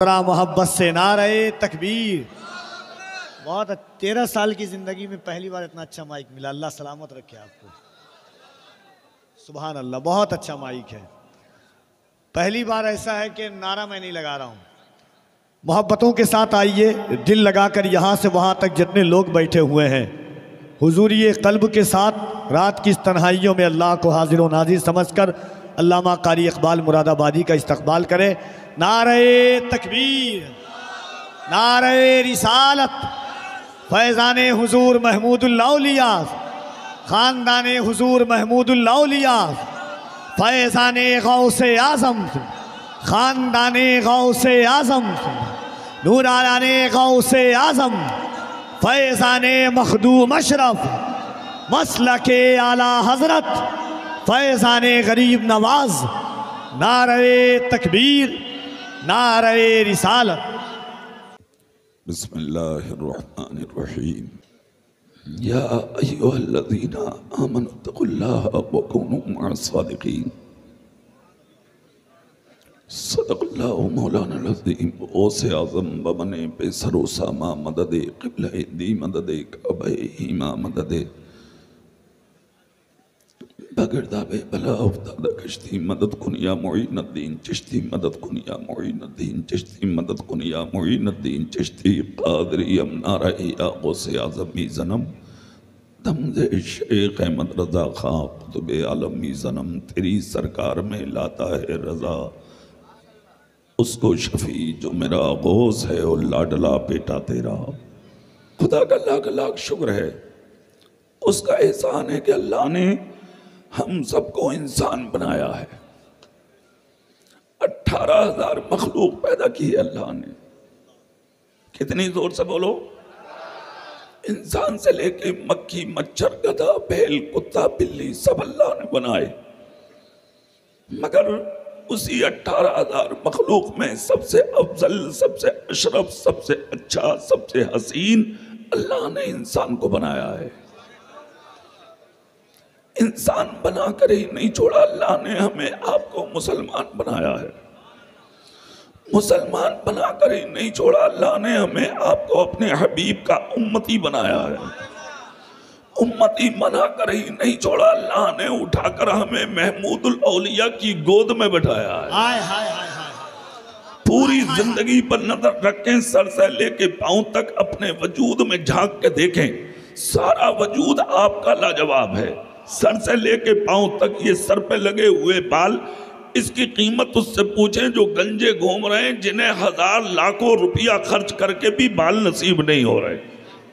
मोहब्बत से नारे तकबीर। बहुत 13 साल की ज़िंदगी में पहली बार इतना अच्छा माइक मिला। अल्लाह सलामत रखे आपको। सुभान अल्लाह, बहुत अच्छा माइक है। पहली बार ऐसा है कि नारा मैं नहीं लगा रहा हूँ। मोहब्बतों के साथ आइए, दिल लगाकर यहाँ से वहाँ तक जितने लोग बैठे हुए हैं, हुजूरी क़ल्ब के साथ रात की इस तन्हाइयों में अल्लाह को हाजिर व नाज़िर समझकर अल्लामा कारी इकबाल मुरादाबादी का इस्तक़बाल करें। नारे तकबीर, नारे रिसालत, फैज़ाने हुजूर महमूदुल औलिया, ख़ानदाने हुजूर महमूदुल औलिया, फैज़ाने गौसे आज़म, ख़ानदाने गौसे आज़म, नूराने गौसे आज़म, फैज़ाने मखदूम अशरफ, मसलके आला हज़रत, फैज़ाने गरीब नवाज। नारे तकबीर, नारे रिसालत। बिस्मिल्लाहिर्रहमानिर्रहीम। या अय्युहल्लज़ीना आमनुत्तक़ुल्लाह व कूनू मअस-सादिक़ीन। सदक़ल्लाहु मौलाना अज़ीम। गौसे आज़म बमने पे सरोसामा मददे क़िबले दी मददे कबे हिमा मददे बगरदाबे बला उफ्तादा कश्ती मदद कुनिया मुईनुद्दीन चिश्ती, मदद कुनिया मुईनुद्दीन चिश्ती, मदद कुनिया मुईनुद्दीन चिश्ती। क़ादरी नारा या गौसे आज़मी ज़नम, दमज़े शेख अहमद रज़ा खां क़ुतुबे आलमी ज़नम। तेरी सरकार में लाता है रज़ा उसको शफ़ी जो मेरा गौस है और लाडला बेटा तेरा। खुदा का लाख लाख शुक्र है, उसका एहसान है कि अल्लाह ने हम सबको इंसान बनाया है। 18,000 मखलूक पैदा की है अल्लाह ने। कितनी जोर से बोलो। इंसान से लेके मक्खी, मच्छर, गधा, बैल, कुत्ता, बिल्ली सब अल्लाह ने बनाए, मगर उसी 18,000 मखलूक में सबसे अफजल, सबसे अशरफ, सबसे अच्छा, सबसे हसीन अल्लाह ने इंसान को बनाया है। इंसान बनाकर ही नहीं छोड़ा, अल्लाह ने हमें आपको मुसलमान बनाया है। मुसलमान बनाकर ही नहीं छोड़ा, अल्लाह ने हमें आपको अपने हबीब का उम्मती बनाया है। उम्मती बनाकर ही नहीं छोड़ा, अल्लाह ने उठाकर हमें महमूदुल औलिया की गोद में बैठाया है। हाय हाय हाय हाय। पूरी जिंदगी पर नजर रखें, सर से लेके पांव तक अपने वजूद में झांक के देखें, सारा वजूद आपका लाजवाब है। सर से लेके पांव तक ये सर पे लगे हुए बाल, इसकी कीमत उससे पूछें जो गंजे घूम रहे हैं, जिन्हें हजार लाखों रुपया खर्च करके भी बाल नसीब नहीं हो रहे।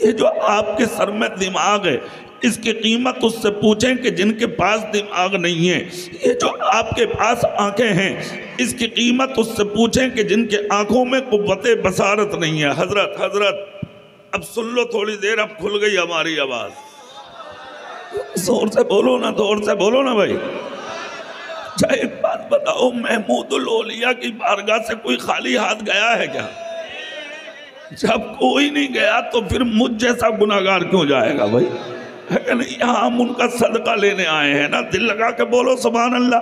ये जो आपके सर में दिमाग है, इसकी कीमत उससे पूछें कि जिनके पास दिमाग नहीं है। ये जो आपके पास आंखें हैं, इसकी कीमत उससे पूछें कि जिनके आंखों में कुव्वते बसारत नहीं है। हजरत हजरत अब सुन लो थोड़ी देर, अब खुल गई हमारी आवाज। जोर से बोलो ना, जोर से बोलो ना भाई। चाहे एक बात बताओ, महमूदुल औलिया की बारगाह से कोई खाली हाथ गया है क्या? जब कोई नहीं गया तो फिर मुझ जैसा गुनाहगार क्यों जाएगा भाई? है कि नहीं? यहाँ हम उनका सदका लेने आए हैं ना। दिल लगा के बोलो सुभान अल्लाह।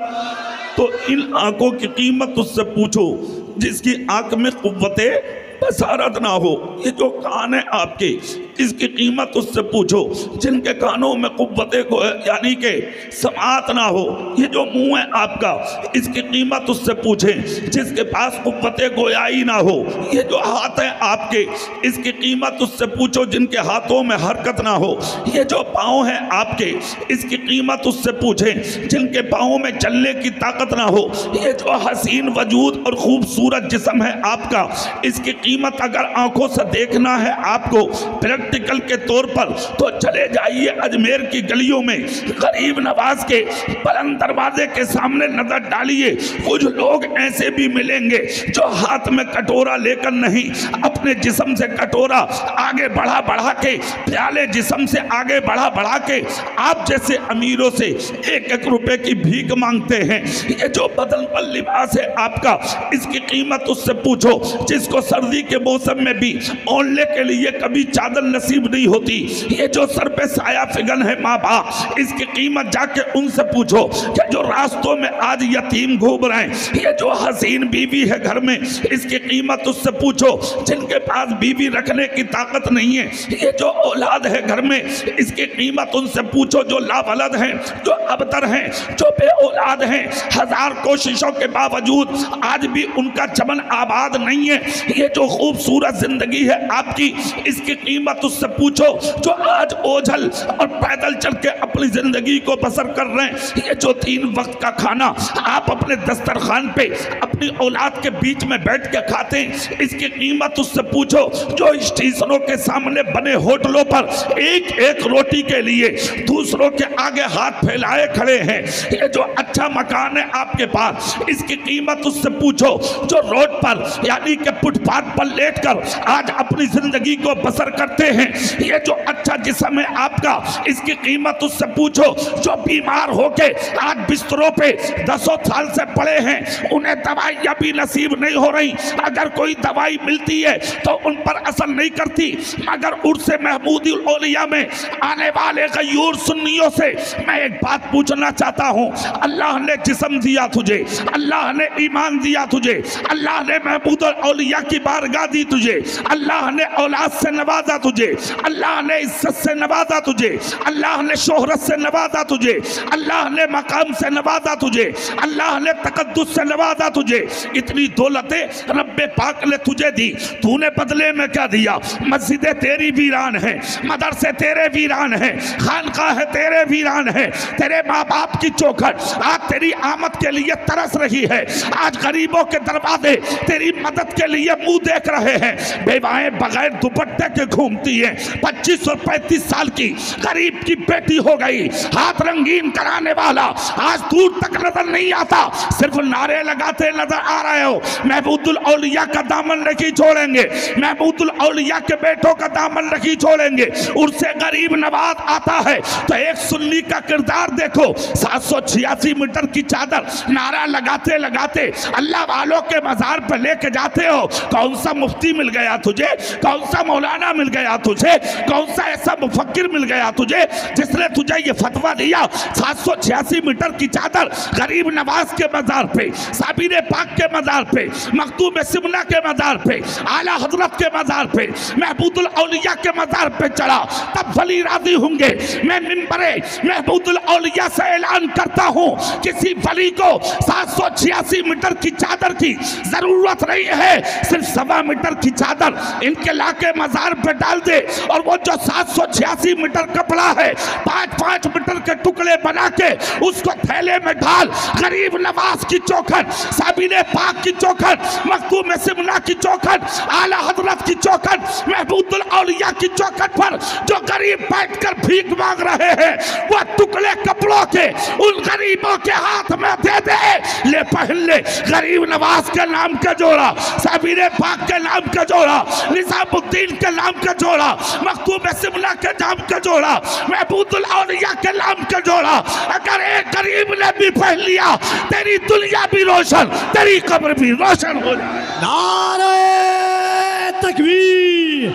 तो इन आंखों की कीमत उससे पूछो जिसकी आंख में कुव्वते बसारत ना हो। ये जो कान है आपके, इसकी कीमत उससे पूछो जिनके कानों में कुव्वते को यानी के समात ना हो। ये जो मुंह है आपका, इसकी कीमत उससे पूछें जिसके पास कुव्वते गोयाई ना हो। ये जो हाथ है आपके, इसकी कीमत उससे पूछो जिनके हाथों में हरकत ना हो। ये जो पाँव है आपके, इसकी कीमत उससे पूछें जिनके पाँवों में चलने की ताकत ना हो। ये जो हसीन वजूद और खूबसूरत जिस्म है आपका, इसकी कीमत अगर आंखों से देखना है आपको प्रैक्टिकल के तौर पर, तो चले जाइए अजमेर की गलियों में, गरीब नवाज के बुलंद दरवाजे के सामने नजर डालिए। कुछ लोग ऐसे भी मिलेंगे जो हाथ में कटोरा लेकर नहीं, अब अपने जिस्म से कटोरा आगे बढ़ा बढ़ा के, प्याले जिस्म से आगे बढ़ा बढ़ा के आप जैसे अमीरों से 1-1 रुपए की भीख मांगते हैं। ये जो बदन पर लिबास है आपका, इसकी कीमत उससे पूछो जिसको सर्दी के मौसम में भी ओढ़ने के लिए कभी चादर नसीब नहीं होती। ये जो सर पे साया फिगन है माँ बाप, इसकी कीमत जाके उनसे पूछो। क्या जो रास्तों में आज यतीम घूम रहे हैं, ये जो हसीन बीवी है घर में, इसकी कीमत उससे पूछो जिनके पास बीवी रखने की ताकत नहीं है। ये जो औलाद है घर में, इसकी कीमत उनसे पूछो जो लावलद हैं, जो अबतर हैं, जो बे औलाद हैं। 1000 कोशिशों के बावजूद आज भी उनका चमन आबाद नहीं है। ये जो खूबसूरत जिंदगी है आपकी, इसकी कीमत उससे पूछो जो आज ओझल और पैदल चल के अपनी जिंदगी को बसर कर रहे हैं। ये जो 3 वक्त का खाना आप अपने दस्तरखान पे अपनी औलाद के बीच में बैठ के खाते हैं, इसकी कीमत उससे पूछो जो स्टेशनों के सामने बने होटलों पर एक एक रोटी के लिए दूसरों के आगे हाथ फैलाए खड़े हैं। ये जो अच्छा मकान है आपके पास, इसकी कीमत उससे पूछो जो रोड पर यानी कि फुटपाथ पर लेटकर आज अपनी जिंदगी को बसर करते हैं। ये जो अच्छा जिस्म है आपका, इसकी कीमत उससे पूछो जो बीमार होके आज बिस्तरों पे 10 साल से पड़े हैं, उन्हें दवाइयाँ भी नसीब नहीं हो रही। अगर कोई दवाई मिलती है तो उन पर असर नहीं करती। मगर उर्से महमूदुल औलिया में आने वाले गयूर सुन्नियों से मैं एक बात पूछना चाहता हूँ। अल्लाह ने जिस्म दिया तुझे, अल्लाह ने ईमान दिया तुझे, अल्लाह ने महमूदुल औलिया की बारगाह दी तुझे, अल्लाह ने औलाद से नवाजा तुझे, अल्लाह ने इज्जत से नवाजा तुझे, अल्लाह ने शोहरत से नवाजा तुझे, अल्लाह ने मकाम से नवाजा तुझे, अल्लाह ने तकद्दुस से नवाजा तुझे। इतनी दौलतें रब्बे पाक ने तुझे दी, तूने बदले में क्या दिया? मस्जिदें तेरी वीरान है, मदरसे तेरे वीरान है, खानकाह तेरे वीरान है। तेरे माँ बाप की चौखट आज तेरी आमद के लिए तरस रही है। आज गरीबों के दरवाजे तेरी मदद के लिए मुंह देख रहे हैं। बेवाएं बगैर दुपट्टे के घूमती हैं। 25 और 35 साल की गरीब की बेटी हो गई। हाथ रंगीन कराने वाला आज दूर तक नजर नहीं आता, सिर्फ नारे लगाते नजर आ रहे हो। महमूदुल औलिया का दामन नहीं छोड़ेंगे, महमूदुल औलिया के बेटों का दामन नहीं छोड़ेंगे। उससे गरीब नवाज आता है तो एक सुन्नी का किरदार देखो। 786 मीटर की चादर नारा लगाते लगाते अल्लाह वालों के मजार पर लेके जाते हो। कौन सा मुफ्ती मिल गया तुझे, कौन सा मौलाना मिल गया तुझे, कौन सा ऐसा मुफक्किर मिल गया तुझे जिसने तुझे ये फतवा दिया? 786 मीटर की चादर गरीब नवाज के मजार पे, साबिर पाक के मजार पे, मखदूम सिमना के मजार पे, आला हजरत के मजार पे, महमूदुल औलिया के मजार पे चढ़ा, तब वली राजी होंगे। मैं मिंबरे महमूदुल औलिया से ऐलान करता हूँ, किसी वली को 786 मीटर की चादर की जरूरत नहीं है। सिर्फ 1.25 मीटर की चादर इनके लाके मजार पे डाल दे और वो जो 786 मीटर कपड़ा है 5-5 मीटर के टुकड़े बना के उसको थैले में डाल। गरीब नवाज की चौखट, साबिर पाक की चौखट, मखदूम सिमना की चौखट, आला हजरत की चौखट, महमूदुल औलिया की चौखट पर जो गरीब बैठकर भीख मांग रहे हैं, वो टुकड़े कपड़ों के उन गरीबों के हाथ में दे दे। ले पहन ले गरीब नवाज के नाम का जोड़ा, साबिर पाक के नाम का जोड़ा, निजामुद्दीन के नाम का जोड़ा, मखदूम सिमना के नाम का जोड़ा, महमूदुल औलिया के नाम का जोड़ा। अगर एक गरीब ने भी पहन लिया, तेरी दुनिया भी रोशन, तेरी कब्र भी रोशन हो जाए। नारे तकबीर!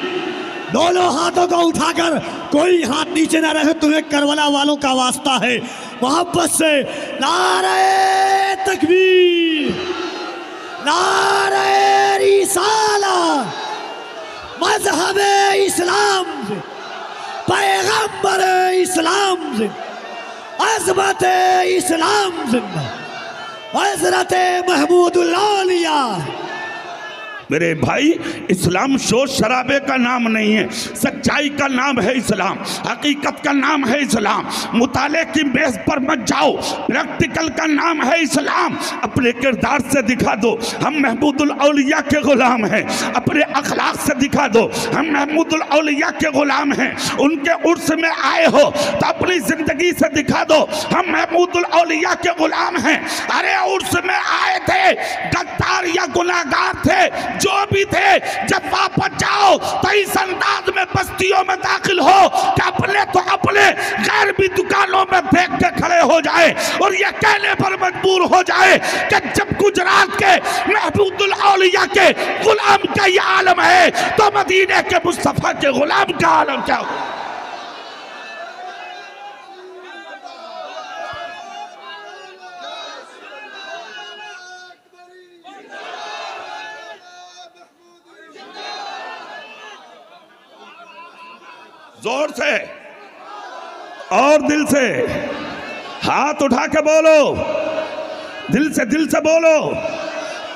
दोनों हाथों को उठाकर कोई हाथ नीचे ना रहे, तुम्हें करबला वालों का वास्ता है, मोहब्बत से नारे तकबीर, नारे रिसालत, मजहब इस्लाम, पैगंबर इस्लाम, अज़मत इस्लाम जिंदा, हज़रत महमूदुल औलिया। मेरे भाई, इस्लाम शोर शराबे का नाम नहीं है, सच्चाई का नाम है इस्लाम, हकीकत का नाम है इस्लाम। मुताले की बेस पर मत जाओ, प्रैक्टिकल का नाम है इस्लाम। अपने किरदार से दिखा दो हम महमूदुल औलिया के गुलाम हैं, अपने अखलाक से दिखा दो हम महमूदुल औलिया के गुलाम हैं। उनके उर्स में आए हो तो अपनी जिंदगी से दिखा दो हम महमूदुल औलिया के गुलाम हैं। अरे उर्स में आए थे, गद्दार या गुनाहगार थे, जो भी थे, जब वापस जाओ तो इस अंदाज में बस्तियों में दाखिल हो कि अपने तो अपने गैर भी दुकानों में फेंक के खड़े हो जाए और ये कहने पर मजबूर हो जाए कि जब गुजरात के महबूबुल औलिया के गुलाम का ये आलम है तो मदीने के मुस्तफा के गुलाम का आलम क्या हो। जोर से और दिल से हाथ उठा के बोलो, दिल से बोलो।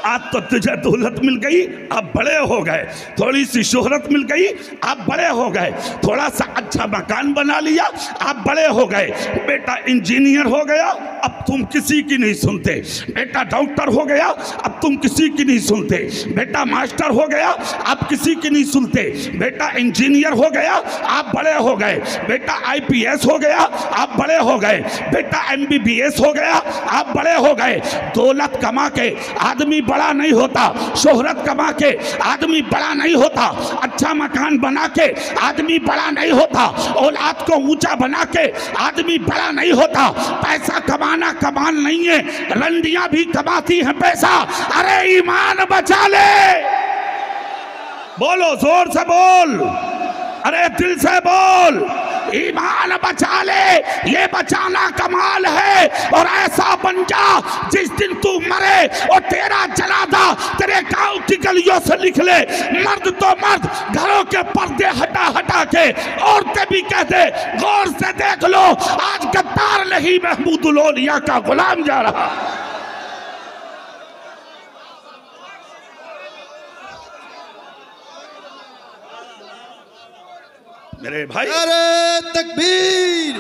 आज तो तुझे दौलत मिल गई, अब बड़े हो गए, थोड़ी सी शोहरत मिल गई, अब बड़े हो गए, थोड़ा सा अच्छा मकान बना लिया, अब बड़े हो गए, बेटा इंजीनियर हो गया, अब तुम किसी की नहीं सुनते, बेटा डॉक्टर हो गया, अब तुम किसी की नहीं सुनते, बेटा मास्टर हो गया, अब किसी की नहीं सुनते, बेटा इंजीनियर हो गया, आप बड़े हो गए, बेटा IPS हो गया, आप बड़े हो गए, बेटा MBBS हो गया, आप बड़े हो गए। दौलत कमा के आदमी बड़ा नहीं होता, शोहरत कमा के आदमी बड़ा नहीं होता, अच्छा मकान बना के आदमी बड़ा नहीं होता, औलाद को ऊंचा बना के आदमी बड़ा नहीं होता। पैसा कमाना कमाल नहीं है, रंडियां भी कमाती हैं पैसा। अरे ईमान बचा ले, बोलो जोर से बोल, अरे दिल से बोल, ईमान बचा ले, ये बचाना कमाल है। और ऐसा बन जा जिस दिन तू मरे और तेरा जनाजा तेरे गांव की गलियों से निकले, मर्द तो मर्द घरों के पर्दे हटा हटा के औरतें भी कहते गौर से देख लो, आज गद्दार नहीं महमूदुल औलिया का गुलाम जा रहा। मेरे भाई, नारे तकबीर,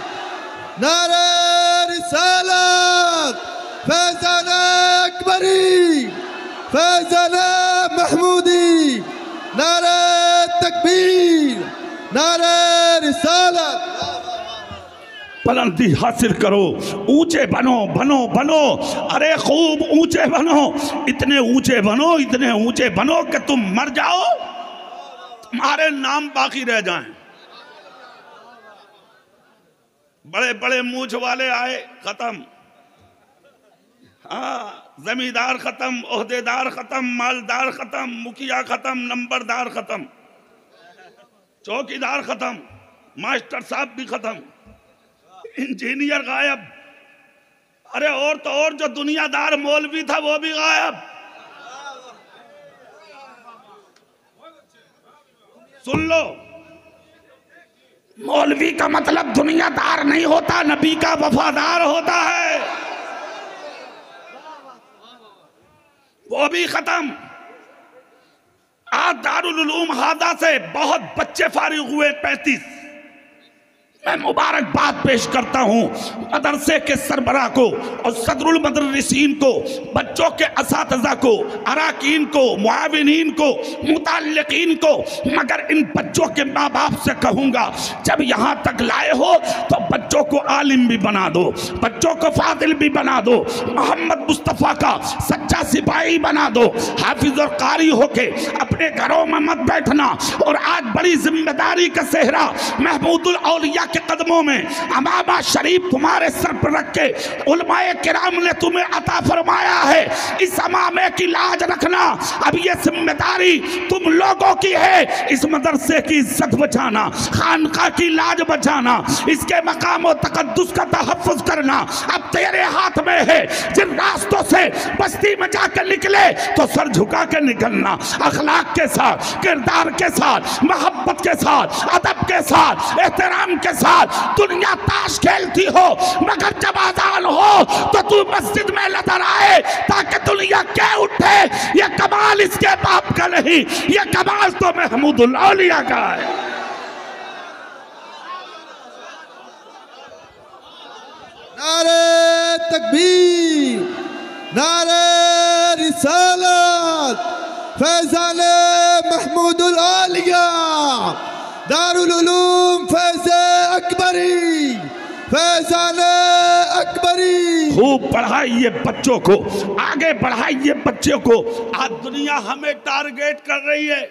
नारे रिसालत, फैज़ान अकबरी, फैज़ान महमूदी, नारे तकबीर, नारे रिसालत। बुलंदी हासिल करो, ऊंचे बनो बनो बनो, अरे खूब ऊंचे बनो, इतने ऊंचे बनो, इतने ऊंचे बनो कि तुम मर जाओ, तुम्हारे नाम बाकी रह जाएं। बड़े बड़े मूछ वाले आए, खत्म, हाँ, जमींदार खत्म, ओहदेदार खत्म, मालदार खत्म, मुखिया खत्म, नंबरदार खत्म, चौकीदार खत्म, मास्टर साहब भी खत्म, इंजीनियर गायब, अरे और तो और जो दुनियादार मौलवी था वो भी गायब। सुन लो, मौलवी का मतलब दुनियादार नहीं होता, नबी का वफादार होता है, वो भी खत्म। आज दारुल उलूम हादा से बहुत बच्चे फारिग हुए, 35। मैं मुबारकबाद पेश करता हूँ मदरसे के सरबराह को और सदरुल मदरसीन को, बच्चों के असातिज़ा को, अराकीन को, मुआविनीन को, मुताल्लिकीन को। मगर इन बच्चों के माँ बाप से कहूँगा, जब यहाँ तक लाए हो तो बच्चों को आलिम भी बना दो, बच्चों को फादिल भी बना दो, मोहम्मद मुस्तफ़ा का सच्चा सिपाही बना दो। हाफिज और कारी होके अपने घरों में मत बैठना। और आज बड़ी जिम्मेदारी का सेहरा महमूदुल औलिया के कदमों में अमामा शरीफ तुम्हारे सर पर रख के उलमाए किराम ने तुम्हें अता फरमाया है। इस अमामे की लाज रखना। अब ये जिम्मेदारी तुम लोगों की है, इस मदरसे की इज्जत बचाना, खानका की लाज बचाना, इसके मकाम और तकद्दुस का तहफ़्फ़ुज़ करना अब तेरे हाथ में है। जिन रास्तों से बस्ती में जाकर निकले तो सर झुका के निकलना, अखलाक के साथ, किरदार के साथ, मोहब्बत के साथ, अदब के साथ, एहतराम के साथ। दुनिया ताश खेलती हो मगर जब आजान हो तो तू मस्जिद में नजर आए ताकि दुनिया क्या उठे। ये कमाल इसके बाप का नहीं, ये कमाल तो महमूदुल औलिया का है। नारे तकबीर, नारे रिसालत, फैज़ान महमूदुल औलिया, दारुल उलूम फैज़ अकबरी, फैज़ान अकबरी। खूब पढ़ाइए बच्चों को, आगे बढ़ाइए बच्चों को। आज दुनिया हमें टारगेट कर रही है,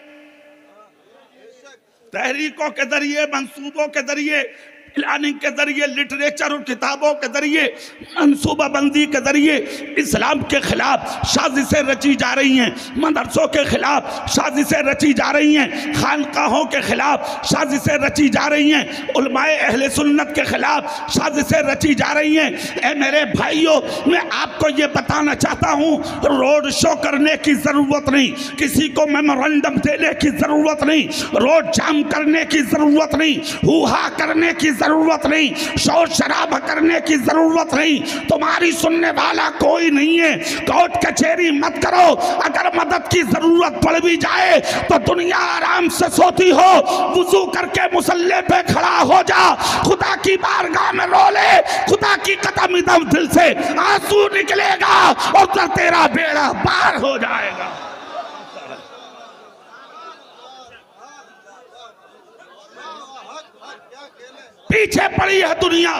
तहरीकों के जरिए, मंसूबों के जरिए, प्लानिंग के जरिए, लिटरेचर और किताबों के जरिए, मंसूबाबंदी के जरिए इस्लाम के खिलाफ साजिशें रची जा रही हैं, मदरसों के खिलाफ साजिशें रची जा रही हैं, खानकाहों के खिलाफ साजिशें रची जा रही हैं, उलमाए अहले सुन्नत के खिलाफ साजिशें रची जा रही हैं। ए मेरे भाइयों, मैं आपको ये बताना चाहता हूँ, रोड शो करने की जरूरत नहीं, किसी को मेमोरेंडम देने की जरूरत नहीं, रोड जाम करने की जरूरत नहीं, हुहा करने की जरूरत नहीं, शोर शराबा करने की जरूरत नहीं। तुम्हारी सुनने वाला कोई नहीं है। कोर्ट कचहरी मत करो। अगर मदद की जरूरत पड़ भी जाए तो दुनिया आराम से सोती हो, वुजू करके मुसल्ले पे खड़ा हो जा, खुदा की बारगाह में रो ले, खुदा की कदम इदम दिल से आंसू निकलेगा और तो तेरा बेड़ा पार हो जाएगा। पीछे पड़ी है दुनिया।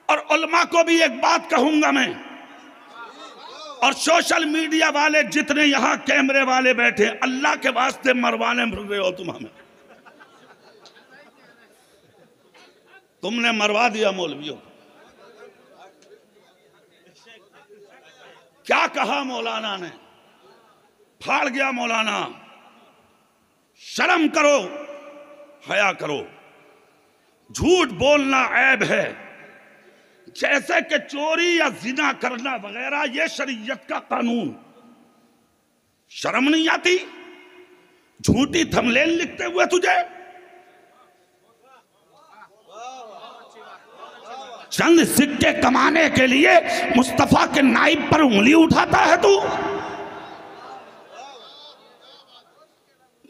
और उलमा को भी एक बात कहूंगा मैं, और सोशल मीडिया वाले जितने यहां कैमरे वाले बैठे, अल्लाह के वास्ते मरवाने मिल रहे हो तुम हमें। तुमने मरवा दिया मौलवियों। क्या कहा मौलाना ने, फाड़ गया मौलाना। शर्म करो, हया करो। झूठ बोलना ऐब है, जैसे कि चोरी या जिना करना वगैरह, ये शरीयत का कानून। शर्म नहीं आती झूठी थंबनेल लिखते हुए तुझे? चंद सिक्के कमाने के लिए मुस्तफा के नाइब पर उंगली उठाता है तू?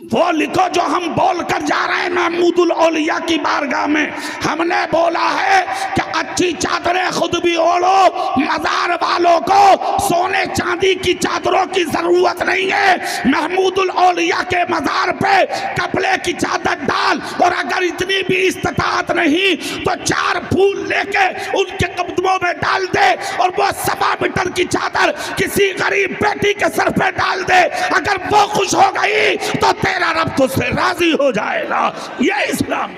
वो लिखो जो हम बोल कर जा रहे हैं महमूदुल औलिया की बारगाह में। हमने बोला है कि अच्छी चादरें खुद भी ओढ़ो, मजार वालों को सोने चांदी की चादरों की जरूरत नहीं है। महमूदुल औलिया के मजार पे कपड़े की चादर डाल, और अगर इतनी भी इस्तिताअत नहीं तो 4 फूल लेके उनके कदमों में डाल दे, और वो 1.25 मीटर की चादर किसी गरीब बेटी के सर पे डाल दे। अगर वो खुश हो गई तो तेरा रब तुझसे राजी हो जाएगा। ये इस्लाम।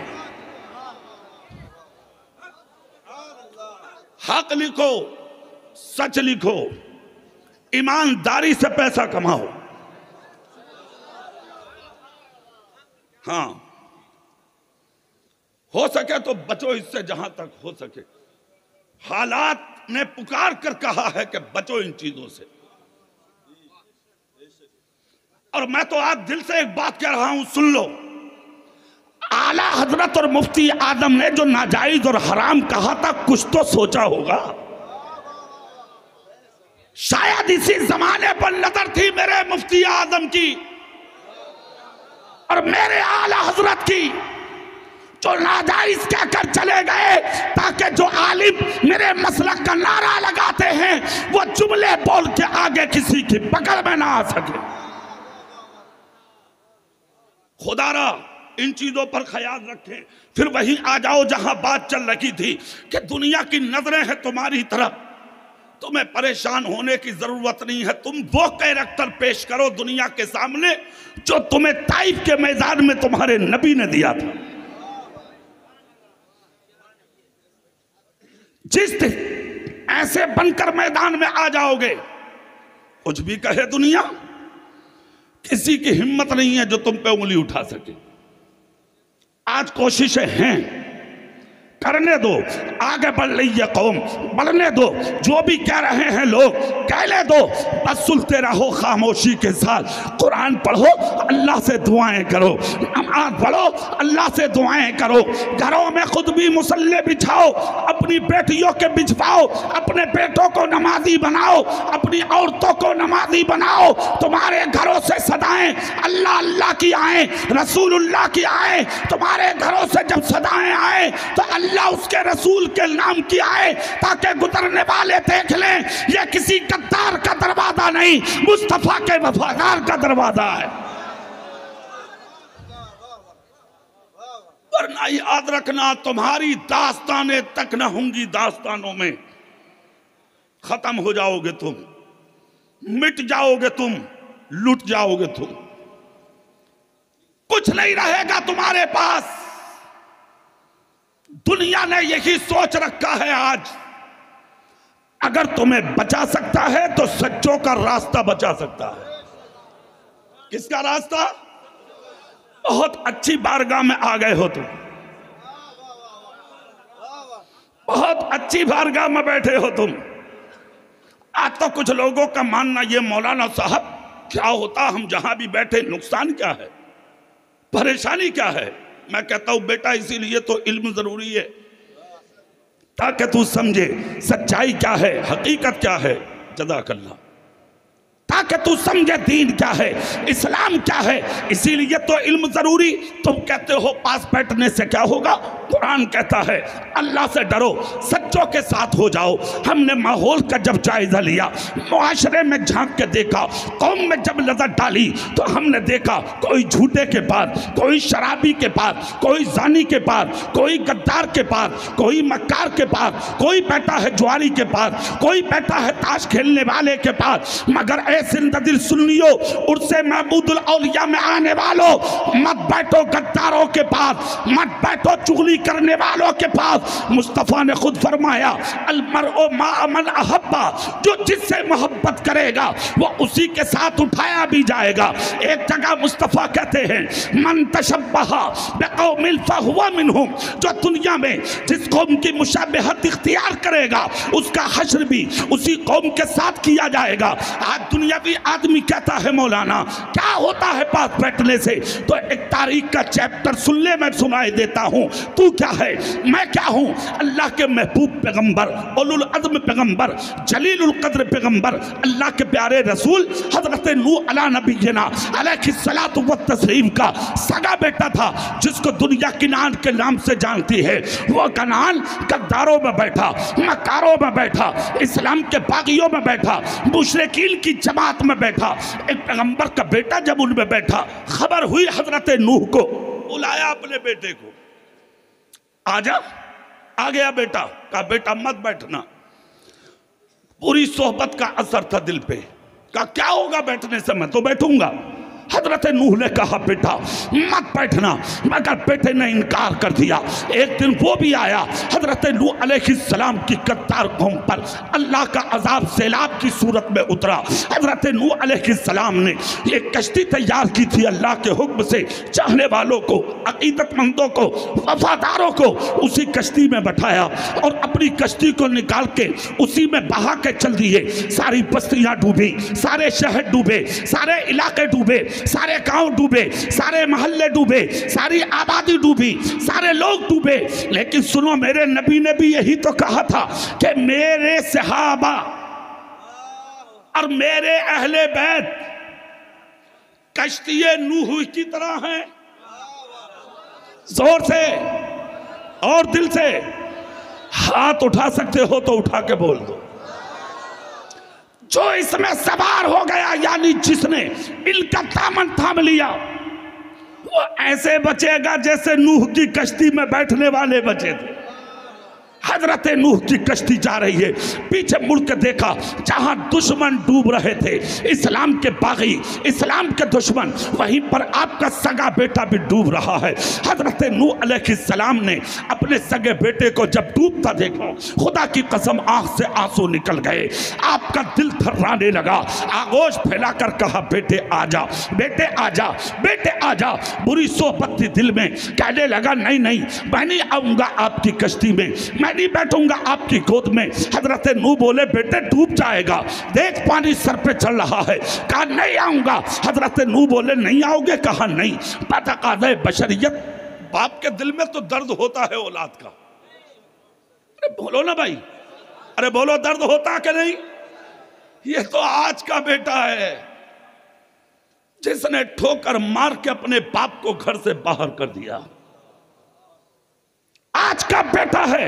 हक लिखो, सच लिखो, ईमानदारी से पैसा कमाओ। हाँ, हो सके तो बचो इससे जहां तक हो सके। हालात ने पुकार कर कहा है कि बचो इन चीजों से। और मैं तो आज दिल से एक बात कह रहा हूं, सुन लो। आला हजरत और मुफ्ती आदम ने जो नाजायज और हराम कहा था, कुछ तो सोचा होगा। शायद इसी जमाने पर नजर थी मेरे मुफ्ती आदम की और मेरे आला हजरत की, जो नाजायज कहकर चले गए, ताकि जो आलिम मेरे मसलक का नारा लगाते हैं वो जुमले बोल के आगे किसी की पकड़ में ना आ सके। खुदारा इन चीजों पर ख्याल रखें। फिर वहीं आ जाओ जहां बात चल रही थी कि दुनिया की नजरें हैं तुम्हारी तरफ, तुम्हें परेशान होने की जरूरत नहीं है। तुम वो कैरेक्टर पेश करो दुनिया के सामने जो तुम्हें ताइफ के मैदान में तुम्हारे नबी ने दिया था। जिस ऐसे बनकर मैदान में आ जाओगे, कुछ भी कहे दुनिया, किसी की हिम्मत नहीं है जो तुम पे उंगली उठा सके। आज कोशिशें हैं, करने दो, आगे बढ़ रही है कौम, बढ़ने दो। जो भी कह रहे हैं लोग कहने दो, बस सुनते रहो खामोशी के साथ। कुरान पढ़ो, अल्लाह से दुआएं करो, नमाज पढ़ो, अल्लाह से दुआएं करो। घरों में खुद भी मुसल्ले बिछाओ, अपनी बेटियों के बिछवाओ, अपने बेटों को नमाजी बनाओ, अपनी औरतों को नमाजी बनाओ। तुम्हारे घरों से सदाएं अल्लाह अल्लाह की आए, रसूलुल्लाह की आए। तुम्हारे घरों से जब सदाएं आए तो अल्लाह उसके रसूल के नाम की आए, ताकि गुजरने वाले देख लें ये किसी गद्दार का दरवाजा नहीं, मुस्तफा के वफादार का दरवाजा है। वरना याद रखना, तुम्हारी दास्तानें तक न होंगी दास्तानों में, खत्म हो जाओगे तुम, मिट जाओगे तुम, लुट जाओगे तुम, कुछ नहीं रहेगा तुम्हारे पास। दुनिया ने यही सोच रखा है आज, अगर तुम्हें बचा सकता है तो सच्चों का रास्ता बचा सकता है। किसका रास्ता? बहुत अच्छी बारगाह में आ गए हो तुम, बहुत अच्छी बारगाह में बैठे हो तुम। आज तो कुछ लोगों का मानना ये, मौलाना साहब क्या होता हम जहां भी बैठे, नुकसान क्या है, परेशानी क्या है? मैं कहता हूं बेटा इसीलिए तो इल्म जरूरी है, ताकि तू समझे सच्चाई क्या है, हकीकत क्या है। जज़ाकल्लाह। ताकि तू समझे दीन क्या है, इस्लाम क्या है, इसीलिए तो इल्म जरूरी। तुम कहते हो पास बैठने से क्या होगा? कुरान कहता है अल्लाह से डरो, सच्चों के साथ हो जाओ। हमने माहौल का जब जायजा लिया, मुआशरे में झांक के देखा, कौम में जब नजर डाली तो हमने देखा कोई झूठे के पास, कोई शराबी के पास, कोई जानी के पास, कोई गद्दार के पास, कोई मक्कार के पास, कोई बैठा है जुआरी के पास, कोई बैठा है ताश खेलने वाले के पास। मगर जिंददिल सुन्नियों, उर्से महमूदुल औलिया में आने वालों, मत बैठो गद्दारों के पास, मत बैठो चुगली करने वालों के पास। मुस्तफा ने खुद फरमाया अलमरओ मा मन अहब्बा, जो जिससे मोहब्बत करेगा वो उसी के साथ उठाया भी जाएगा। एक जगह मुस्तफा कहते हैं मन तशब्बहा बिकौमिन फहुवा मिनहुम, जो दुनिया में जिस कौम की मुशाबहत इख्तियार करेगा उसका हश्र भी उसी कौम के साथ किया जाएगा। आज दुनियावी आदमी कहता है मौलाना क्या होता है पास बैठने से, तो एक तारीख का चैप्टर सुन ले, मैं सुनाई देता हूँ। तू क्या है, मैं क्या हूँ? अल्लाह के महबूब पैगंबर, उलुल अज़्म पैगंबर, जलीलुल कद्र पैगंबर, अल्लाह के प्यारे रसूल हजरत नूह अला नबीना अलैहिस्सलातु व तस्लीम का सगा बेटा था, जिसको दुनिया किनान के नाम से जानती है। वो कनान गद्दारों में बैठा, मकारों में बैठा, इस्लाम के बागियों में बैठा, मुशरिकीन की जमात में बैठा। एक पैगंबर का बेटा जब उनमें बैठा, खबर हुई हजरत नूह को, बुलाया अपने बेटे को, आजा। आ गया बेटा, कहा बेटा मत बैठना। पूरी सोहबत का असर था दिल पे, कहा क्या होगा बैठने से, मैं तो बैठूंगा। हजरत नूह ने कहा बेटा मत बैठना, मगर बेटे ने इनकार कर दिया। एक दिन वो भी आया, हजरत नूह अलैहिस्सलाम की कत्तार कौम पर अल्लाह का अजाब सैलाब की सूरत में उतरा। हजरत नूह अलैहिस्सलाम ने एक कश्ती तैयार की थी अल्लाह के हुक्म से, चाहने वालों को, अकीदतमंदों को, वफादारों को उसी कश्ती में बैठाया और अपनी कश्ती को निकाल के उसी में बहा के चल दिए। सारी बस्तियां डूबी, सारे शहर डूबे, सारे इलाके डूबे, सारे गांव डूबे, सारे मोहल्ले डूबे, सारी आबादी डूबी, सारे लोग डूबे। लेकिन सुनो, मेरे नबी ने भी यही तो कहा था कि मेरे सहाबा और मेरे अहले बैत कश्तिये नूह की तरह हैं। जोर से और दिल से हाथ उठा सकते हो तो उठा के बोल दो। जो इसमें सवार हो गया, यानी जिसने इनका दामन थाम लिया, वो ऐसे बचेगा जैसे नूह की कश्ती में बैठने वाले बचे थे। हजरत नूह की कश्ती जा रही है, पीछे मुड़ के देखा जहां दुश्मन डूब रहे थे, इस्लाम के बागी, इस्लाम के दुश्मन, वहीं पर आपका सगा बेटा भी डूब रहा है। हजरत नूह अलैहिस्सलाम ने अपने सगे बेटे को जब डूबता देखा, खुदा की कसम आंख से आंसू निकल गए, आपका दिल थर्राने लगा। आगोश फैलाकर कहा बेटे आजा, बेटे आजा, बेटे आजा। बुरी सोहबत थी दिल में, कहने लगा नहीं नहीं, मैं नहीं आऊंगा आपकी कश्ती में, मैं नहीं बैठूंगा आपकी गोद में। हजरत नूह बोले बेटे डूब जाएगा, देख पानी सर पे चल रहा है। कहा नहीं आऊंगा। हजरत नूह बोले नहीं आओगे? कहा नहीं। बतकाज़े बशरियत, बाप के दिल में तो दर्द होता है औलाद का। अरे बोलो ना भाई, अरे बोलो, दर्द होता कि नहीं? ये तो आज का बेटा है जिसने ठोकर मार के अपने बाप को घर से बाहर कर दिया। आज का बेटा है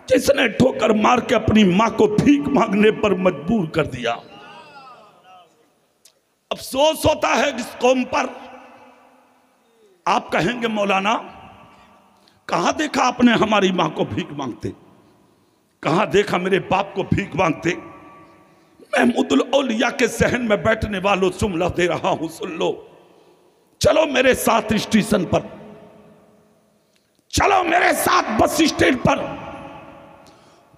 जिसने ठोकर मार के अपनी मां को भीख मांगने पर मजबूर कर दिया। अफसोस होता है इस कौम पर। आप कहेंगे मौलाना कहां देखा आपने हमारी मां को भीख मांगते? कहां देखा मेरे बाप को भीख मांगते। महमूदुल औलिया के सहन में बैठने वालों जुमला दे रहा हूं, सुन लो। चलो मेरे साथ स्टेशन पर, चलो मेरे साथ बस स्टैंड पर।